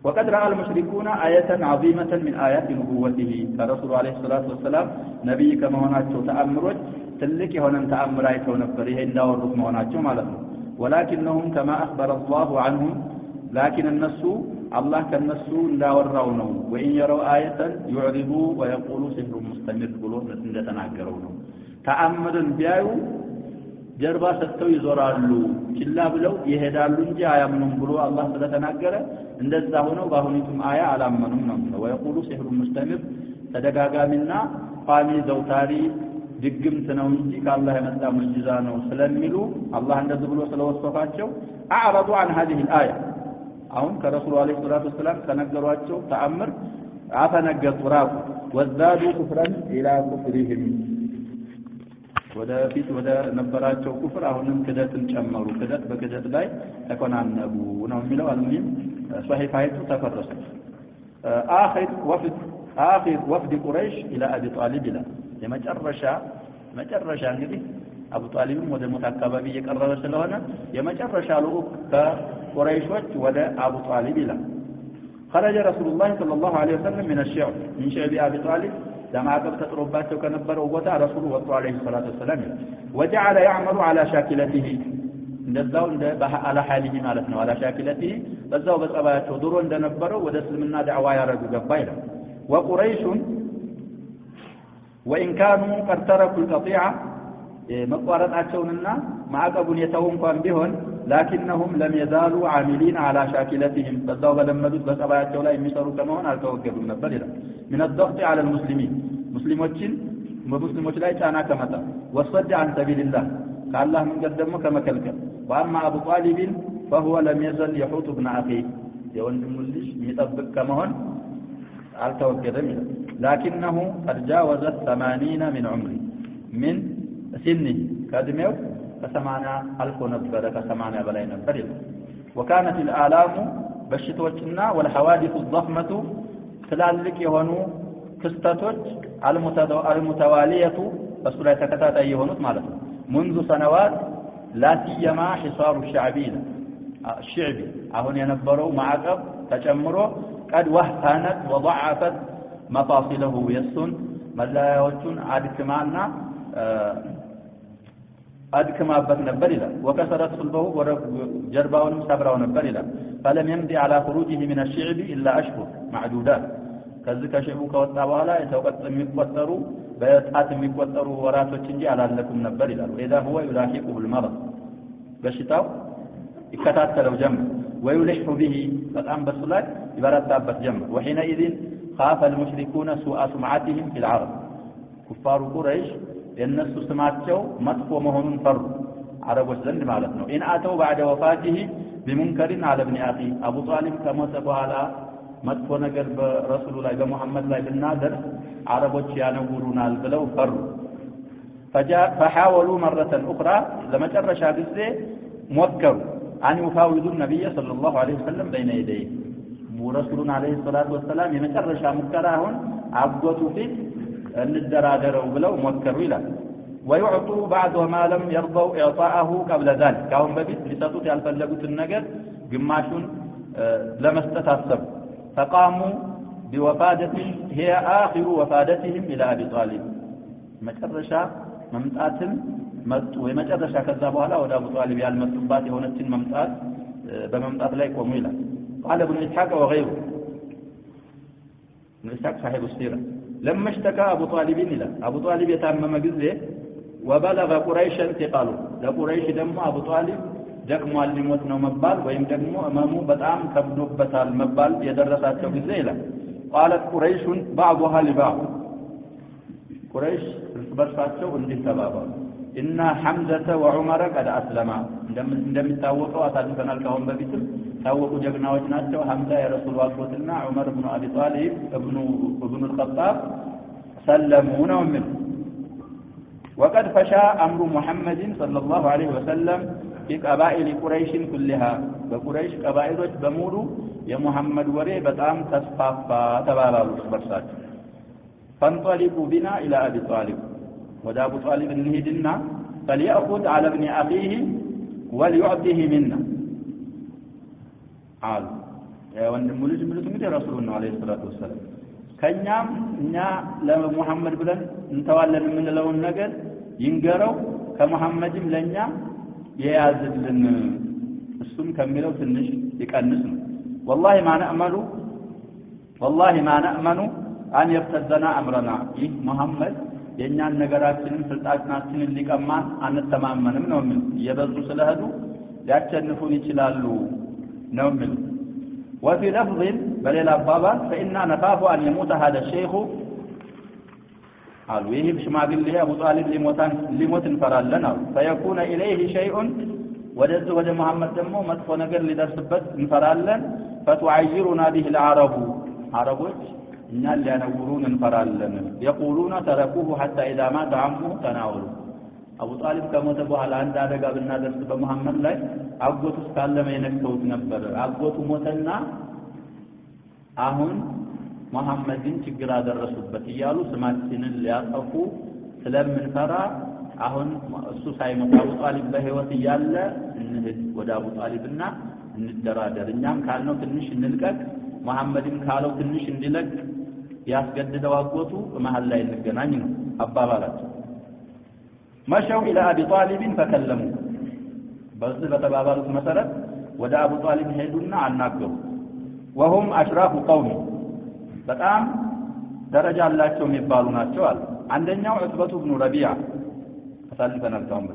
وقد رأى المشركون آية عظيمة من آيات نبوته كرسول عليه الصلاة والسلام نبي كما هناك تأمرج تلك هنا تأمر آية ونفره إلا والركم هناك مالهم ولكنهم كما أخبر الله عنهم لكن الناس الله كالناس لا ورونه وإن يروا آية يعرضوا ويقولوا سحر مستمر بلوه لتنعقرونه تأمر بيايو ጀርባ ሰጥተው ይዞራሉ ችላ ብለው ይሄዳሉ እንጂ አያምኑም ብሎ አላህ ስለተናገረ እንደዛ ሆነው ባሁኒቱም አያ አላመኑም ነው ወይቁሉ ሲህሩ ሙስተምር ተደጋጋሚና ቋሚ ዘውታሪ ድግምት ነው እንጂ ከአላህ የመጣ ሙዕጂዛ ነው ስለሚሉ አላህ እንደዚህ ብሎ ስለወሰፋቸው አዕረዱ عن هذه الآية አሁን ከረሱሉ አለይሂ ሰላቱ ወሰለም ተነገሯቸው ተአምር አፈነገጡ ራቁ ወዛዱ ኩፍራን ኢላ ኩፍሪሂም ወደፊት ወደ ነበራቸው ኩፍር አሁንም ክደትን ጨመሩ ክደት በክደት ላይ ተኮናነቡ ነው የሚለው አልሙሂም ሷሂፋይቱ ተፈረሰ آخر وفد قريش إلى أبي طالب إلى የመጨረሻ እንግዲህ አቡ ጣሊብም ወደ ሞት አካባቢ እየቀረበ ስለሆነ የመጨረሻ ልኡክ ከቁረይሾች ወደ አቡ ጣሊብ ይላል خرج رسول الله صلى الله عليه وسلم من الشعب من شعب أبي طالب لما عقب تطرباته كنبره وتا رسول الله عليه الصلاة والسلام وجعل يعمل على شاكلته እንደዛው እንደ على حاله ማለት ነው على شاكلته በዛው በጸባያቸው ድሮ እንደነበረው ወደ እስልምና ዳዕዋ ያረጉ ገባ ይላል وقريش وإن كانوا قد تركوا القطيعة መቋረጣቸውንና ማዕቀቡን የተው እንኳን ቢሆን لكنهم لم يزالوا عاملين على شاكلتهم በዛው በለመዱት በጸባያቸው ላይ የሚሰሩ ከመሆን አልተወገዱም ነበር ይላል من الضغط على المسلمين ሙስሊሞች ላይ ጫና ከመጣ وصد عن سبيل الله كالله من قدم كما كلكل واما ابو طالب فهو لم يزل يحوط ابن اخيه የወንድሙ ልጅ የሚጠብቅ ከመሆን አልተወገደም ይላል لكنه قد جاوز 80 من عمره من سنه كادميو كثمانة ألف نبر كثمانة بلاي نبر وكانت الآلام بالشتوتنا والحوادث الضخمة تلالك يهونو كستاتوች المتوالية بس لا تكتات يهونوت مالك منذ سنوات لا سيما حصار الشعبي አሁን የነበረው ማዕቀብ ተጨምሮ قد وهنت وضعفت مفاصله يسن ملايوቹን አድክማና أدكمابت نبر إلى وكسرت صلبه وجرباونم سبراو نبر إلى فلم يمضي على خروجه من الشعب إلا أشهر معدودات كذلك شعبك والتوالى يتوقت ميقوتروا بيطات ميقوتروا وراتو تنجي على لكم نبر إلى وإذا هو يلاحقه المرض بشتاو يكتاتلو جمع ويلح به فالآن بسلاك يبرد دابت جمع وحينئذ خاف المشركون سوء سمعتهم في العرب ኩፋሩ ቁረይሽ የነሱ ስማቸው መጥፎ መሆኑን ፈሩ አረቦች ዘንድ ማለት ነው ኢን አተው بعد وفاته بمنكر على ابن اخي አቡ ጣሊብ ከሞተ በኋላ መጥፎ ነገር በረሱሉ ላይ በመሐመድ ላይ ብናደርስ አረቦች ያነውሩናል ብለው ፈሩ فحاولوا مرة أخرى لما ترشا ጊዜ ሞከሩ أن يفاوضوا النبي صلى الله عليه وسلم بين يديه ورسولنا عليه الصلاة والسلام يمترشا مكراهن عبدوا فيه እንደራደረው ብለው ሞከሩ ይላል ويعطوا بعض ما لم يرضوا اعطاءه قبل ذلك ካሁን በፊት ሊሰጡት ያልፈለጉትን ነገር ግማሹን ለመስጠት አሰቡ فقاموا بوفادة هي آخر وفادتهم إلى أبي طالب መጨረሻ መምጣትን መጡ የመጨረሻ ከዛ በኋላ ወደ አቡ ጣሊብ ያልመጡባት የሆነችን መምጣት በመምጣት ላይ ቆሙ ይላል قال ابن إسحاق وغيره ابن إسحاق صاحب السيرة لما اشتكى أبو طالب إلى أبو طالب يتأمم جزء وبلغ قريشا انتقاله لقريش دم أبو طالب دقموا اللي مبال ويم دقموا أمامه بطعام كبنوبة المبال يدرسات جزء قالت قريش بعضها لبعض قريش برساتቸው እንዲህ ተባባሉ እና ሐምዘተ ወዑመር ቀድ አስለማ እንደምታወቀው አሳልፈናል ካሁን በፊትም ታወቁ ጀግናዎች ናቸው ሐምዛ የረሱል ዋቆትና ዑመር ኢብኑ አቢ ጣሊብ ኢብኑ الخطاب سلموا من وقد فشى امر محمد صلى الله عليه وسلم في قبائل قريش كلها በቁረይሽ ቀባኢሎች በሙሉ የሙሐመድ ወሬ በጣም ተስፋፋ ተባባሉ በርሳቸው فانطلقوا بنا الى ابي طالب ودا ابو طالب እንሂድና فليأخذ على ابن اخيه وليعطيه منا አሉ ወንድሙ ልጅ ምሉት እንግዲህ ረሱሉላህ አለይሂ ሰላቱ ወሰለም ከኛም እኛ ለሙሐመድ ብለን እንተዋለን የምንለውን ነገር ይንገረው ከሙሐመድም ለኛ የያዝልን እሱም ከሚለው ትንሽ ይቀንስ ነው والله ما نأمن أن يفتدنا أمرنا ይህ መሐመድ የኛን ነገራችንን ስልጣናችንን ሊቀማን አንተማመንም ነው ምን የበዙ ስለሄዱ ሊያቸንፉን ይችላሉ ነው ምን وفي لفظ بل الابابا فإننا نخاف أن يموت هذا الشيخ قالوا يهب شماغل لي أبو طالب لموت انفرالنا فيكون إليه شيء ودز وجه محمد دمو مدفو نقر لدرسبت انفرالن فتعيرنا به العرب عربوች እኛን ሊያነውሩን እንፈራለን يقولون تركوه حتى إذا مات عمه تناولوا አቡ ጣሊብ ከሞተ በኋላ አንድ አደጋ ብናደርስ በመሐመድ ላይ አጎቱ ስካለመ የነከውት ነበር አጎቱ ሞተና አሁን መሐመድን ችግር አደረሱበት ይያሉ ስማችንን ሊያጠፉ ስለምንፈራ አሁን እሱ ሳይሞት አቡ ጣሊብ በህይወት ይያለ እንሂድ ወደ አቡ ጣሊብና እንደራደር እኛም ካልነው ትንሽ እንልቀቅ መሐመድን ካለው ትንሽ እንዲለቅ ያስገድደው አጎቱ መሐል ላይ እንገናኝ ነው አባባላቸው مشوا إلى أبي طالب فكلموا بس بتبابلوا مسألة ودا أبو طالب هيدنا عناقوا وهم أشراف قوم بتأم درجة الله شو مبالونا شوال عندنا عتبة بن ربيعة أسألنا الكلام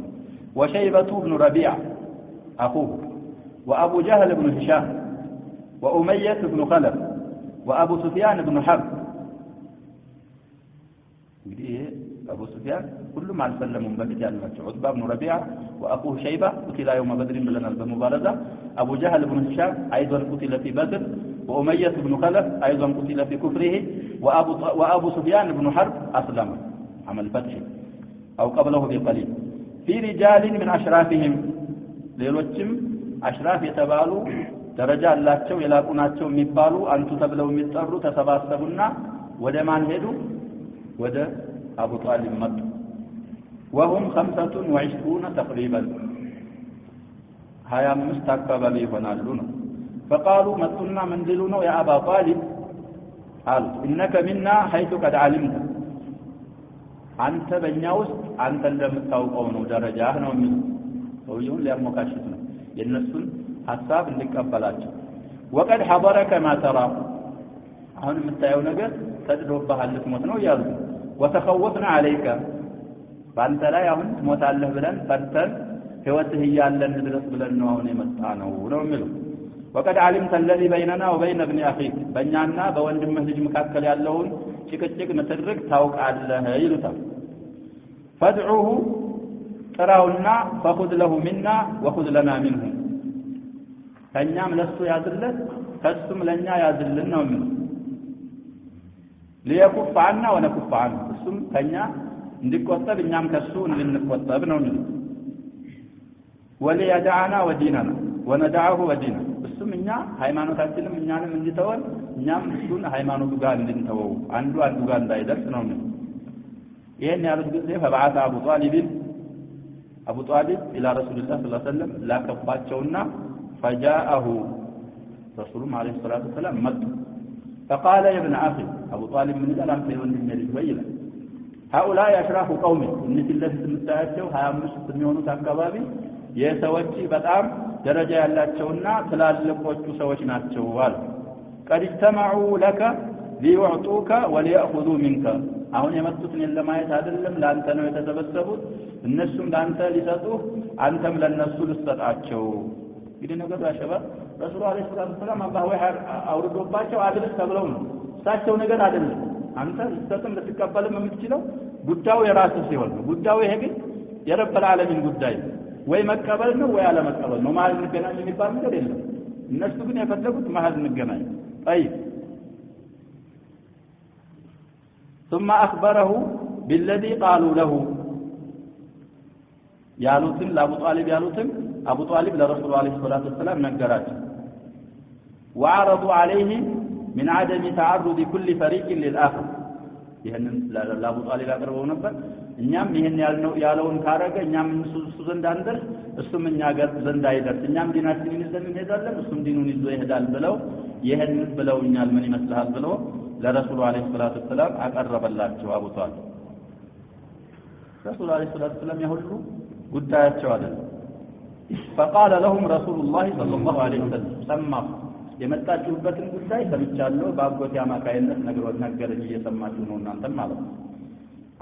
وشيبة بن ربيعة أخوه وأبو جهل بن هشام وأمية بن خلف وأبو سفيان بن حرب أبو سفيان كلهم على سلمهم بكت يعني عتبة بن ربيعة وأخوه شيبة قتل يوم بدر لنا بالمبارزة أبو جهل بن هشام أيضا قتل في بدر وأمية بن خلف أيضا قتل في كفره وأبو سفيان بن حرب أسلم عمل فتح أو قبله بقليل في رجال من أشرافهم ليلوتهم أشراف يتبالوا درجة الله تشو يلاقونا تشو ميبالوا أنتو تبلوا ميتطروا تسباسبونا وده ما نهدوا وده أبو طالب مات وهم 25 تقريبا هيا مستقبل لي هنالون فقالوا متنا منزلنا يا أبا طالب قال إنك منا حيث قد علمت أنت بنياوس أنت لم تتوقعون درجة ومن ويقول لي مكاشفنا ينسون حساب لك أبلاج وقد حضرك ما ترى هون متايو نجد تدرب بحالك متنو يالو وتخوفنا عليك فأنت لا يهون موت الله بلن فرتن هوته يالن ندرس بلن نوعون مستعنه ونعمله وقد علمت الذي بيننا وبين ابن أخيك بنيانا بوندم مهلج مكاكل يالون ጭቅጭቅ ንትርክ ታውቃለህ ይሉታል ፈድዑሁ ጥራውና فخذ له منا وخذ لنا منه ከኛም ለሱ ያዝለት ከሱም ለኛ ያዝልን ነው የሚለው ليكف عنا ونكف عنه እሱም ከኛ እንዲቆጠብ እኛም ከሱ እንድንቆጠብ ነው የሚለው وليدعنا وديننا وندعه وديننا እሱም እኛ ሃይማኖታችንም እኛንም እንዲተወን እኛም እሱን ሃይማኖቱ ጋር እንድንተወው አንዱ ጋር እንዳይደርስ ነው የሚለው ይሄን ያሉት ጊዜ فبعث أبو طالب إلى رسول الله صلى الله عليه وسلم لا كفاتشونا فجاءه رسول الله عليه الصلاة والسلام مد فقال يا ابن أخي أبو طالب من قال أنت يقول لي ويلا هؤلاء أشراف قومي الناس التي تمتعشوا هامش تميونوا تنكبابي يسوتشي بطعم درجة يالاتشونا تلالقوتشو سوتشناتشو قد اجتمعوا لك ليعطوك وليأخذوا منك አሁን የመጡትን ለማየት አይደለም ላንተ ነው የተሰበሰቡት እነሱም ላንተ ሊሰጡህ አንተም ለነሱ ልትሰጣቸው እንግዲህ ነገሩ ያሸባ ረሱል አለይሂ ሰላም አላህ ወይ አውርዶባቸው አድርስ ተብለው ነው እሳቸው ነገር አይደለም አንተ ልትሰጥም ልትቀበልም የምትችለው ጉዳዩ የራስህ ሲሆን ጉዳዩ ይሄ ግን የረበል ዓለሚን ጉዳይ ወይ መቀበል ነው ወይ አለመቀበል ነው ማለት እንገናኝ የሚባል ነገር የለም እነሱ ግን የፈለጉት መሀል እንገናኝ طيب ثم أخبره بالذي قالوا له يالوتن لأبو طالب يالوتن أبو طالب لرسول عليه الصلاة والسلام نقرات وعرضوا عليه من عدم تعرض كل فريق للآخر ይሄን ለአቡ ጣሊብ ያቀርበው ነበር እኛም ይሄን ያለውን ካረገ እኛም እሱ ዘንድ አንደርስ እሱም እኛ ጋር ዘንድ አይደርስ እኛም ዲናችንን ይዘን እንሄዳለን እሱም ዲኑን ይዞ ይሄዳል ብለው ይሄን ብለውኛል ምን ይመስልሃል ብለው ለረሱሉ አለይሂ ሰላቱ ወሰለም አቀረበላቸው አቡ ጣሊብ ረሱሉ አለይሂ ሰላቱ ወሰለም ያሁሉ ጉዳያቸው አይደለም فقال لهم رسول الله صلى الله عليه وسلم سمع የመጣችሁበትን ጉዳይ ሰምቻለሁ በአጎቴ አማካይነት ነገረኝ እየሰማችሁ ነው እናንተ ማለት ነው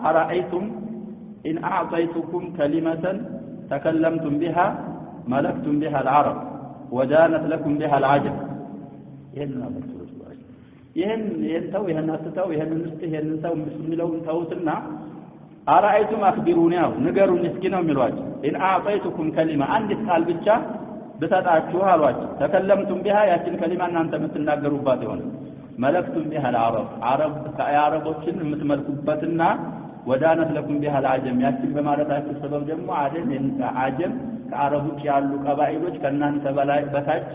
አራአይቱም إن أعطيتكم كلمة تكلمتم بها ملكتم بها العرب ودانت لكم بها العجم ይሄን አስተው ይሄን ንስጥህ ይሄን ተው የሚለውን ተውትና አራአይቱም አخبروني ንገሩኝ እስኪ ነው የሚሏቸው إن أعطيتكم كلمة አንዲት ቃል ብቻ በታጣችሁ አሏቸው ተከለምቱም ቢሃ ያችን ከሊማ እናንተ የምትናገሩባት ይሆን መለክቱም ቢሃ العرب ከአረቦችን የምትመልኩበትና ወዳነት ለኩም ቢሃ العجم ያችን በማለታችሁ ሰበብ ደግሞ አጀም ከአረቦች ያሉ ቀባኢሎች ከናንተ በላይ በታች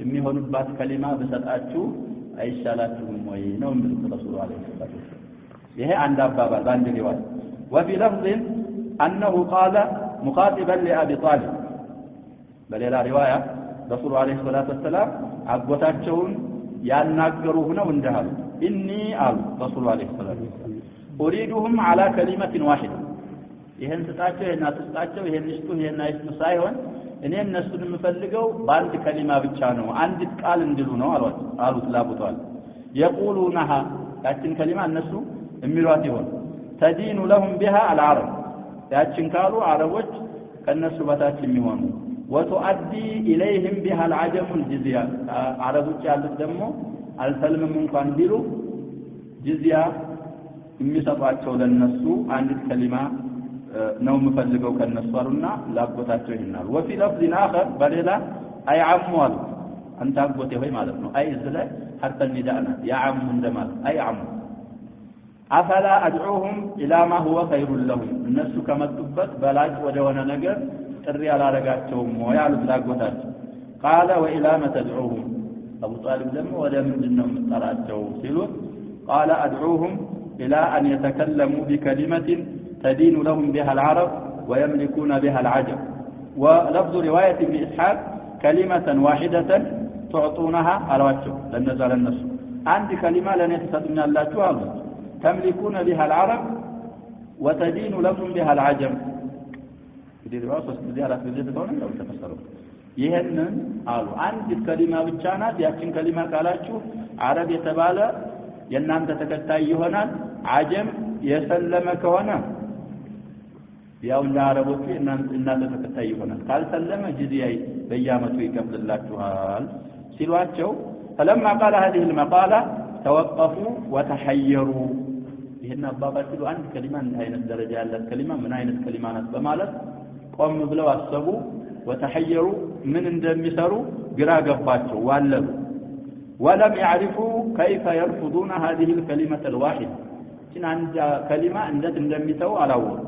የሚሆኑባት ከሊማ በሰጣችሁ አይሻላችሁም ወይ ነው የሚሉት ረሱል አለይሂ ሰላቱ ይሄ አንድ አባባል አንድ ሪዋያ وفي لفظ انه قال مخاطبا لابي طالب በሌላ ሪዋያ ረሱል አለይሂ ሰላቱ ወሰለም አጎታቸውን ያናገሩህ ነው እንደሃሉ ኢኒ አሉ ረሱል አለይሂ ሰላቱ ወሰለም ኡሪዱሁም على كلمه واحده ይሄን ስጣቸው ይሄን አጥጣቸው ይሄን ንስጡ ይሄን አይስጡ ሳይሆን እኔ እነሱን የምፈልገው በአንድ ከሊማ ብቻ ነው አንድ ቃል እንዲሉ ነው አሉት ላቡቷል يقولونها ያችን ከሊማ እነሱ የሚሏት ይሆን تدين لهم بها العرب ያችን ካሉ አረቦች ከነሱ በታች የሚሆኑ وتؤدي إليهم بها العجم الجزية عربوች ያሉት ደግሞ አልሰልምም እንኳን ቢሉ ጅዝያ የሚሰጧቸው ለነሱ አንድ ከሊማ ነው የምፈልገው ከነሱ አሉና ላቆታቸው ይናል وفي لفظ آخر በሌላ አይ አምዋል አንተ አጎቴ ሆይ ማለት ነው አይ ዝለ حرف النداء يا عم እንደማለት አይ አም أفلا أدعوهم إلى ما هو خير لهم الناس ከመጡበት በላጭ ወደሆነ ነገር ጥሪ ያላረጋቸውም ወይ አሉት ላጎታቸው قال وإلى ما تدعوهم أبو طالب ደግሞ ወደ ምንድነው የምትጠራቸው ሲሉት قال أدعوهم إلى أن يتكلموا بكلمة تدين لهم بها العرب ويملكون بها العجم ولفظ رواية ابن إسحاق كلمة واحدة تعطونها ألواتشو لن نزال الناس عند كلمة لن يتسدنا الله تعالى تملكون بها العرب وتدين لكم بها العجم دي رواية زيارة في زيادة دونة لو تفسروا ይሄንን አሉ አንድ ከሊማ ብቻ ናት ያችን ከሊማ ካላችሁ አረብ የተባለ የናንተ ተከታይ ይሆናል አጀም የሰለመ ከሆነ ያው ለአረቦቹ እናንተ ተከታይ ይሆናል ካልሰለመ ጅዝያ በየአመቱ ይከፍልላችኋል ሲሏቸው فلما قال هذه المقالة توقفوا وتحيروا ይሄን አባባል ሲሉ አንድ ከሊማ ምን አይነት ደረጃ ያላት ከሊማ ምን አይነት ከሊማ ናት በማለት ቆም ብለው አሰቡ ወተሐየሩ ምን እንደሚሰሩ ግራ ገባቸው ዋለሉ ولم يعرفوا كيف يرفضون هذه الكلمة الواحدة إن عند كلمة عندت እንደሚተው አላወቁ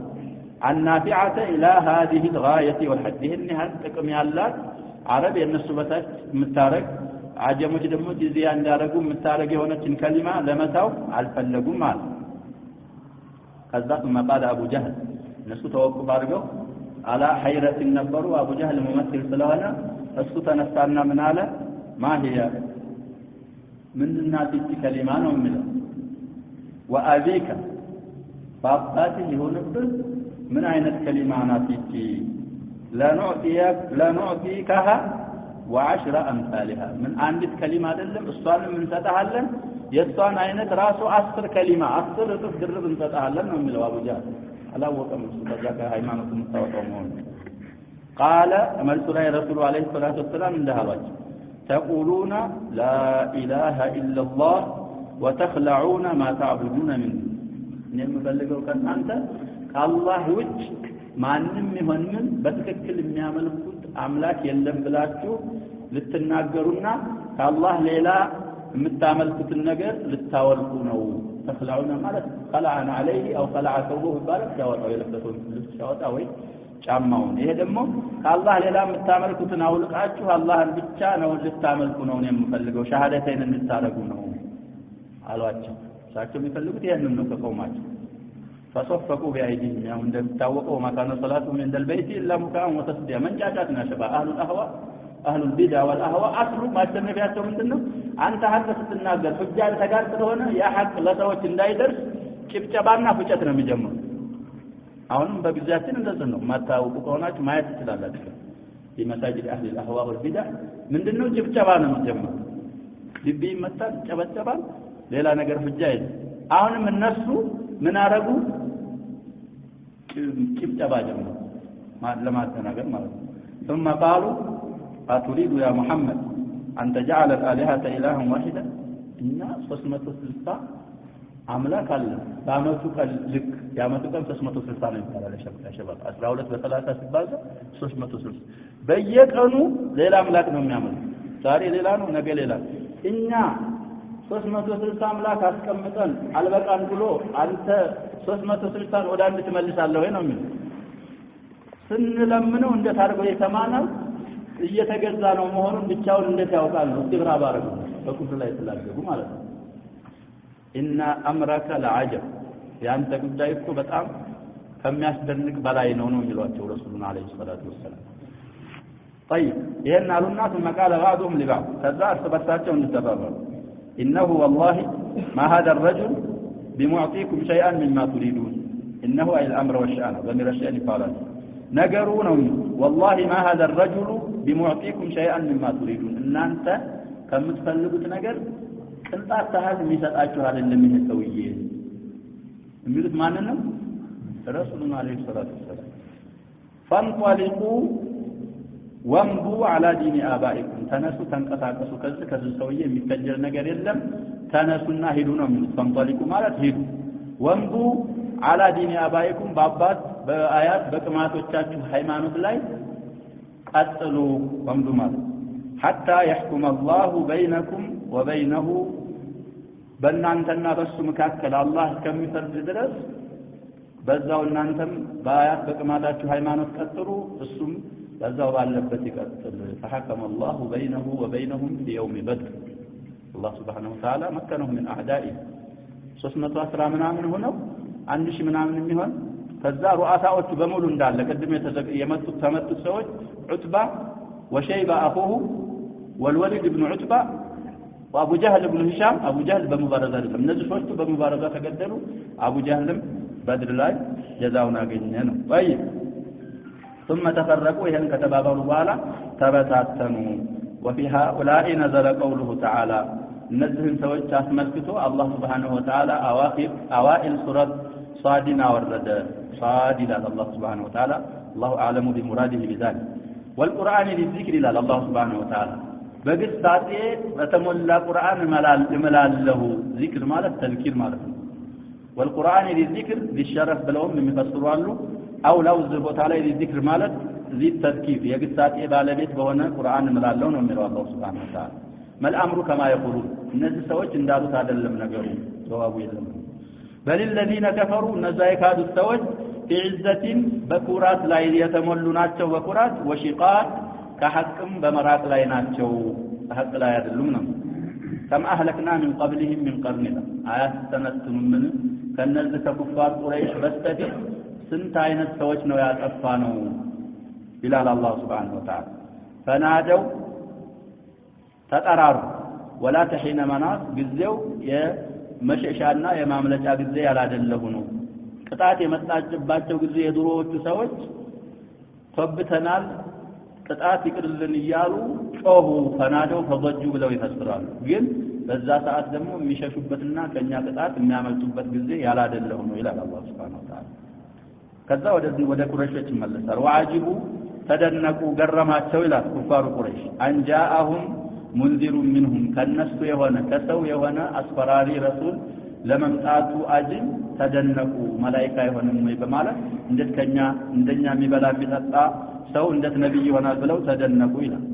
النافعة إلى هذه الغاية والحد إنها ጥቅም ያላት عرب የነሱ በታች ምታረግ አጀሞች ደግሞ ዲዚያ እንዳረጉ ምታረግ የሆነችን ከሊማ ለመታው አልፈለጉም ማለት ከዛ ثم قال ابو جهل እነሱ ተወቁፍ አድርገው على حيرة ነበሩ አቡ ጀህል ሙመሲል ስለሆነ እሱ ተነሳና ምን አለ ማህያ ምንድናት እቺ ከሊማ ነው የሚለው ወአቢካ ባባትህ ይሁንብህ ምን አይነት ከሊማ ናት እቺ ለኑዕቲከሃ وعشر أمثالها من عندك كلمة አይደለም እሷንም እንሰጣለን የሷን አይነት ራሱ 10 ከሊማ 10 እጥፍ ድርብ እንሰጣለን ነው የሚለው አቡ ጀህል አላወቀም እሱ በዛካ ሃይማኖት መታወቀው ነው قال أمرت له رسول عليه الصلاة والسلام እንደሃባች تقولون لا إله إلا الله وتخلعون ما تعبدون من የምፈልገው ከእናንተ ከአላህ ውጭ ማንንም ይሁን ምን በትክክል የሚያመልኩት አምላክ የለም ብላችሁ ልትናገሩና ከአላህ ሌላ የምታመልኩትን ነገር ልታወልቁ ነው ተخلعون ማለት خلعنا عليه او خلع ثوبه ይባላል ያወጣው የለበሰው ልብስ ያወጣ ወይ ጫማውን ይሄ ደግሞ ከአላህ ሌላ የምታመልኩትን አውልቃችሁ አላህን ብቻ ነው ልታመልኩ ነው የምፈልገው ሸሃደተይን እንድታረጉ ነው አሏቸው ሳቸው የሚፈልጉት ይሄንን ነው ከቆማቸው فصفقوا بأيديهم يا من تتوقوا ما كان صلاتهم عند البيت إلا مكاء وتصديا من جاءتنا شباب أهل الأهواء أهل البدع والأهواء أصلوا ما النبياتهم منه أنت حتى ستناقر حجال تقال تلونا يا حق لا سوت لا يدرس ጭብጨባና ፍጨት ነው የሚጀምሩ አሁንም በግዛችን እንደዚህ ነው ማታውቁ ከሆናችሁ ማየት ትችላላችሁ በመሳጅድ አህሊ الأهواء والبدع ምንድነው ጭብጨባ ነው የሚጀምሩ ልብ ይመታል ጨበጨባል ሌላ ነገር ፍጃ የለም አሁንም እነሱ ምን አረጉ ጭብጨባ ጀመሩ ለማስተናገር ማለት ነው ثم قالوا أتريد يا محمد أن تجعل الآلهة إلها واحدا إن 360 አምላክ አለ በአመቱ ልክ ያመቱ ቀን 360 ነው ይባላል ሸባብ 12 በ30 ሲባዛ 360 በየቀኑ ሌላ አምላክ ነው የሚያመልክ ዛሬ ሌላ ነው ነገ ሌላ እኛ 360 አምላክ አስቀምጠን አልበቃን ብሎ አንተ 360 ወደ አንድ ትመልሳለህ ወይ ነው የሚለው ስንለምነው እንዴት አድርገው ይተማናል እየተገዛ ነው መሆኑን ብቻውን እንዴት ያውቃል ነው ኢብራብ አረጉ በኩፍር ላይ ተላገቡ ማለት ነው ኢነ አምረከ ለዐጀብ ያንተ ጉዳይ እኮ በጣም ከሚያስደንቅ በላይ ነው የሚሏቸው ረሱሉን አለይሂ ሰላቱ ወሰለም طيب ይሄን አሉና ثم قال بعضهم لبعض ከዛ አስተባታቸው እንተባባሉ إنه والله ما هذا الرجل بمعطيكم شيئا مما تريدون إنه أي الأمر والشأن ضمير الشأن فعلا نقرونه والله ما هذا الرجل بمعطيكم شيئا مما تريدون إن أنت كم تفلقوا نقر أنت أتهاد ميساء هذا اللي يسويه يقولون ما ننم رسولنا عليه الصلاة والسلام فانطلقوا ወንቡ على دين آبائكم ተነሱ ተንቀሳቀሱ ከዚህ ሰውዬ የሚፈጀር ነገር የለም ተነሱና ሄዱ ነው የሚሉት ፈንጠሊቁ ማለት ሄዱ ወንቡ على دين آبائكم በአባት በአያት በቅማቶቻችሁ ሃይማኖት ላይ ቀጥሉ ወንዱ ማለት حتى يحكم الله بينكم وبينه በእናንተና በሱ መካከል አላህ እስከሚፈርድ ድረስ በዛው እናንተም በአያት በቅማታችሁ ሃይማኖት ቀጥሉ እሱም በዛው ባለበት ይቀጥል فحكم الله بينه وبينهم في يوم بدر الله سبحانه وتعالى مكنهم من اعدائه 310 ምናምን ሆነው 1000 ምናምን የሚሆን ከዛ ሩአሳዎቹ በሙሉ እንዳለ ቀድም የመጡት ተመጡት ሰዎች ዑትባ ወሸይባ አخوه والوليد ابن عتبة وابو جهل ابن هشام ابو جهل በሙባረዛ አይደለም እነዚህ ሶስቱ በሙባረዛ ተገደሉ አቡ ጀህልም በድር ላይ ጀዛውን አገኘ ነው طيب ثم تفرقوا ይሄን ከተባባሉ በኋላ ተበታተኑ وفي هؤلاء نزل قوله تعالى እነዚህን ሰዎች አስመልክቶ አላህ Subhanahu Wa Ta'ala አዋኢል ሱረት صادን አወረደ صاد ይላል አላህ Subhanahu Wa Ta'ala الله اعلم بمراده بذلك والقران للذكر ይላል አላህ Subhanahu Wa Ta'ala በግሳጤ በተሞላ ቁርአን እመላለሁ ዚክር ማለት ተዝኪር ማለት ነው والقرآن للذكر للشرف بلوم من يفسروا له أو لو الزبط عليه للذكر مالت ذي التذكير يقصات إبالة بيت بهنا قرآن ملالون ومن الله سبحانه وتعالى ما الأمر كما يقولون الناس سويت انداروا تعدلم نقرون جوابوا يلم بل الذين كفروا نزايك هذا السويت في عزة بكورات لا يتملوناتشو بكورات وشقات كحكم بمرات لا يناتشو حق لا يدلون كم أهلكنا من قبلهم من قرننا آيات سنة من كالنزل كفار قريش بستدي سنتين السويت نويات أفانو إلى الله سبحانه وتعالى فنادوا تتراروا ولا تحين مناص بالزو يا مشعشانا يا ماملጫ ጊዜ ያላደለሁ ነው ቅጣት የመጣጭባቸው ጊዜ የድሮዎቹ ሰዎች ተብተናል ቅጣት ይቅርልን ይያሉ ጮሁ ፈናደው ፈወጁ ብለው ይፈስራሉ ግን በዛ ሰዓት ደግሞ የሚሸሹበትና ከኛ ቅጣት የሚያመልጡበት ጊዜ ያላደለሁ ነው ይላል አላህ Subhanahu Wa Ta'ala ከዛ ወደዚህ ወደ ቁረይሾች ይመለሳል ወአጂቡ ተደነቁ ገረማቸው ይላል ኩፋሩ ቁረይሽ አንጃአሁም منذر منهم ከነሱ የሆነ ከሰው የሆነ አስፈራሪ ረሱል ለመምጣቱ አጅብ ተደነቁ መላእክት አይሆንም ወይ በማለት እንደኛ የሚበላ የሚጠጣ ሰው እንዴት ነብይ ይሆናል ብለው ተደነቁ ይላል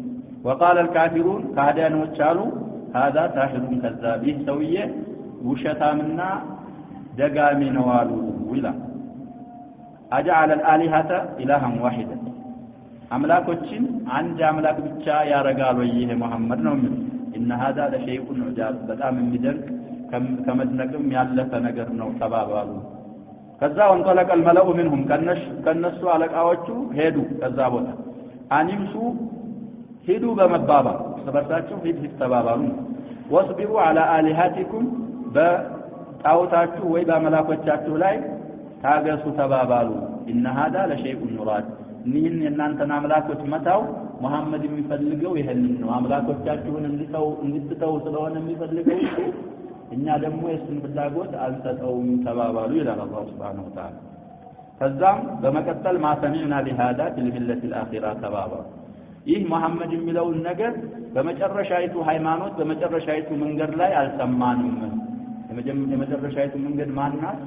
وقال الكافرون ካህዲያኖች አሉ هذا ساحر كذاب ሰውዬ ውሸታምና ደጋሚ ነው አሉ ይላል اجعل الالهه الها واحدا አምላኮችን አንድ አምላክ ብቻ ያረጋል ወይ ይሄ መሐመድ ነው የሚል ان هذا لشيء عجاب በጣም የሚደንቅ ከመድነቅም ያለፈ ነገር ነው ተባባሉ ከዛ ወንጠለቀ الملأ منهم ከነሱ አለቃዎቹ ሄዱ ከዛ ቦታ አንምሱ ሄዱ በመባባ ሰበርታቸው ሂድ ተባባሉ ወስቢሩ على الهاتكم በጣውታችሁ ወይ በአምላኮቻችሁ ላይ ታገሱ ተባባሉ ان هذا لشيء مراد ንህን የናንተና አምላኮች መታው መሐመድ የሚፈልገው ይሄንን ነው አምላኮቻችሁን እንድትተው ስለሆነ የሚፈልገው እኛ ደግሞ የሱን ፍላጎት አልተተውም ተባባሉ ይላል አላህ Subhanahu Wa Ta'ala ከዛም በመቀጠል ማሰሚዕና ለሃዳ ለሚለት الآخرة ተባባሉ ይህ መሐመድ የሚለው ነገር በመጨረሻይቱ ሃይማኖት በመጨረሻይቱ መንገድ ላይ አልሰማንም የመጨረሻይቱ መንገድ ማንናት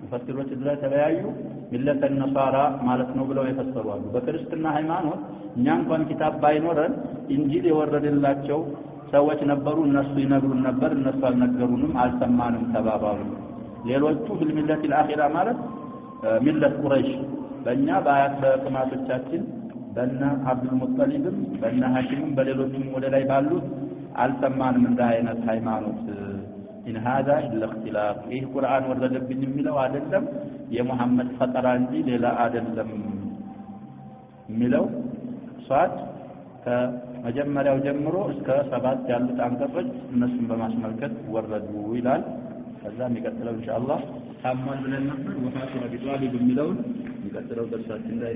ሙፈሲሮች ላይ ተለያዩ ሚለት النصارى ማለት ነው ብለው የፈሰሩአሉ በክርስትና ሃይማኖት እኛ እንኳን ኪታብ ባይኖረን እንጂል የወረደላቸው ሰዎች ነበሩ እነሱ ይነግሩን ነበር እነሱ አልነገሩንም አልሰማንም ተባባሉ ሌሎቹ بالملة الآخرة ማለት ሚለት ቁረይሽ በእኛ በአያት በቅማቶቻችን በእነ አብዱል ሙጠሊብም በእነ ሐሺምም በሌሎችም ወደ ላይ ባሉት አልሰማንም እንደ አይነት ሃይማኖት إن هذا إلا اختلاف إيه قرآن ورد بن ملو عدلم يا محمد فطران دي ليلا عدلم ملو صاد كمجمرة وجمرو اسكا سبات جالت عنكفج النسم بماسملكت وردوا ويلال هذا ميقتلو إن شاء الله حامان بن النحر وفاتنا بطالب الملون ميقتلو درسات الله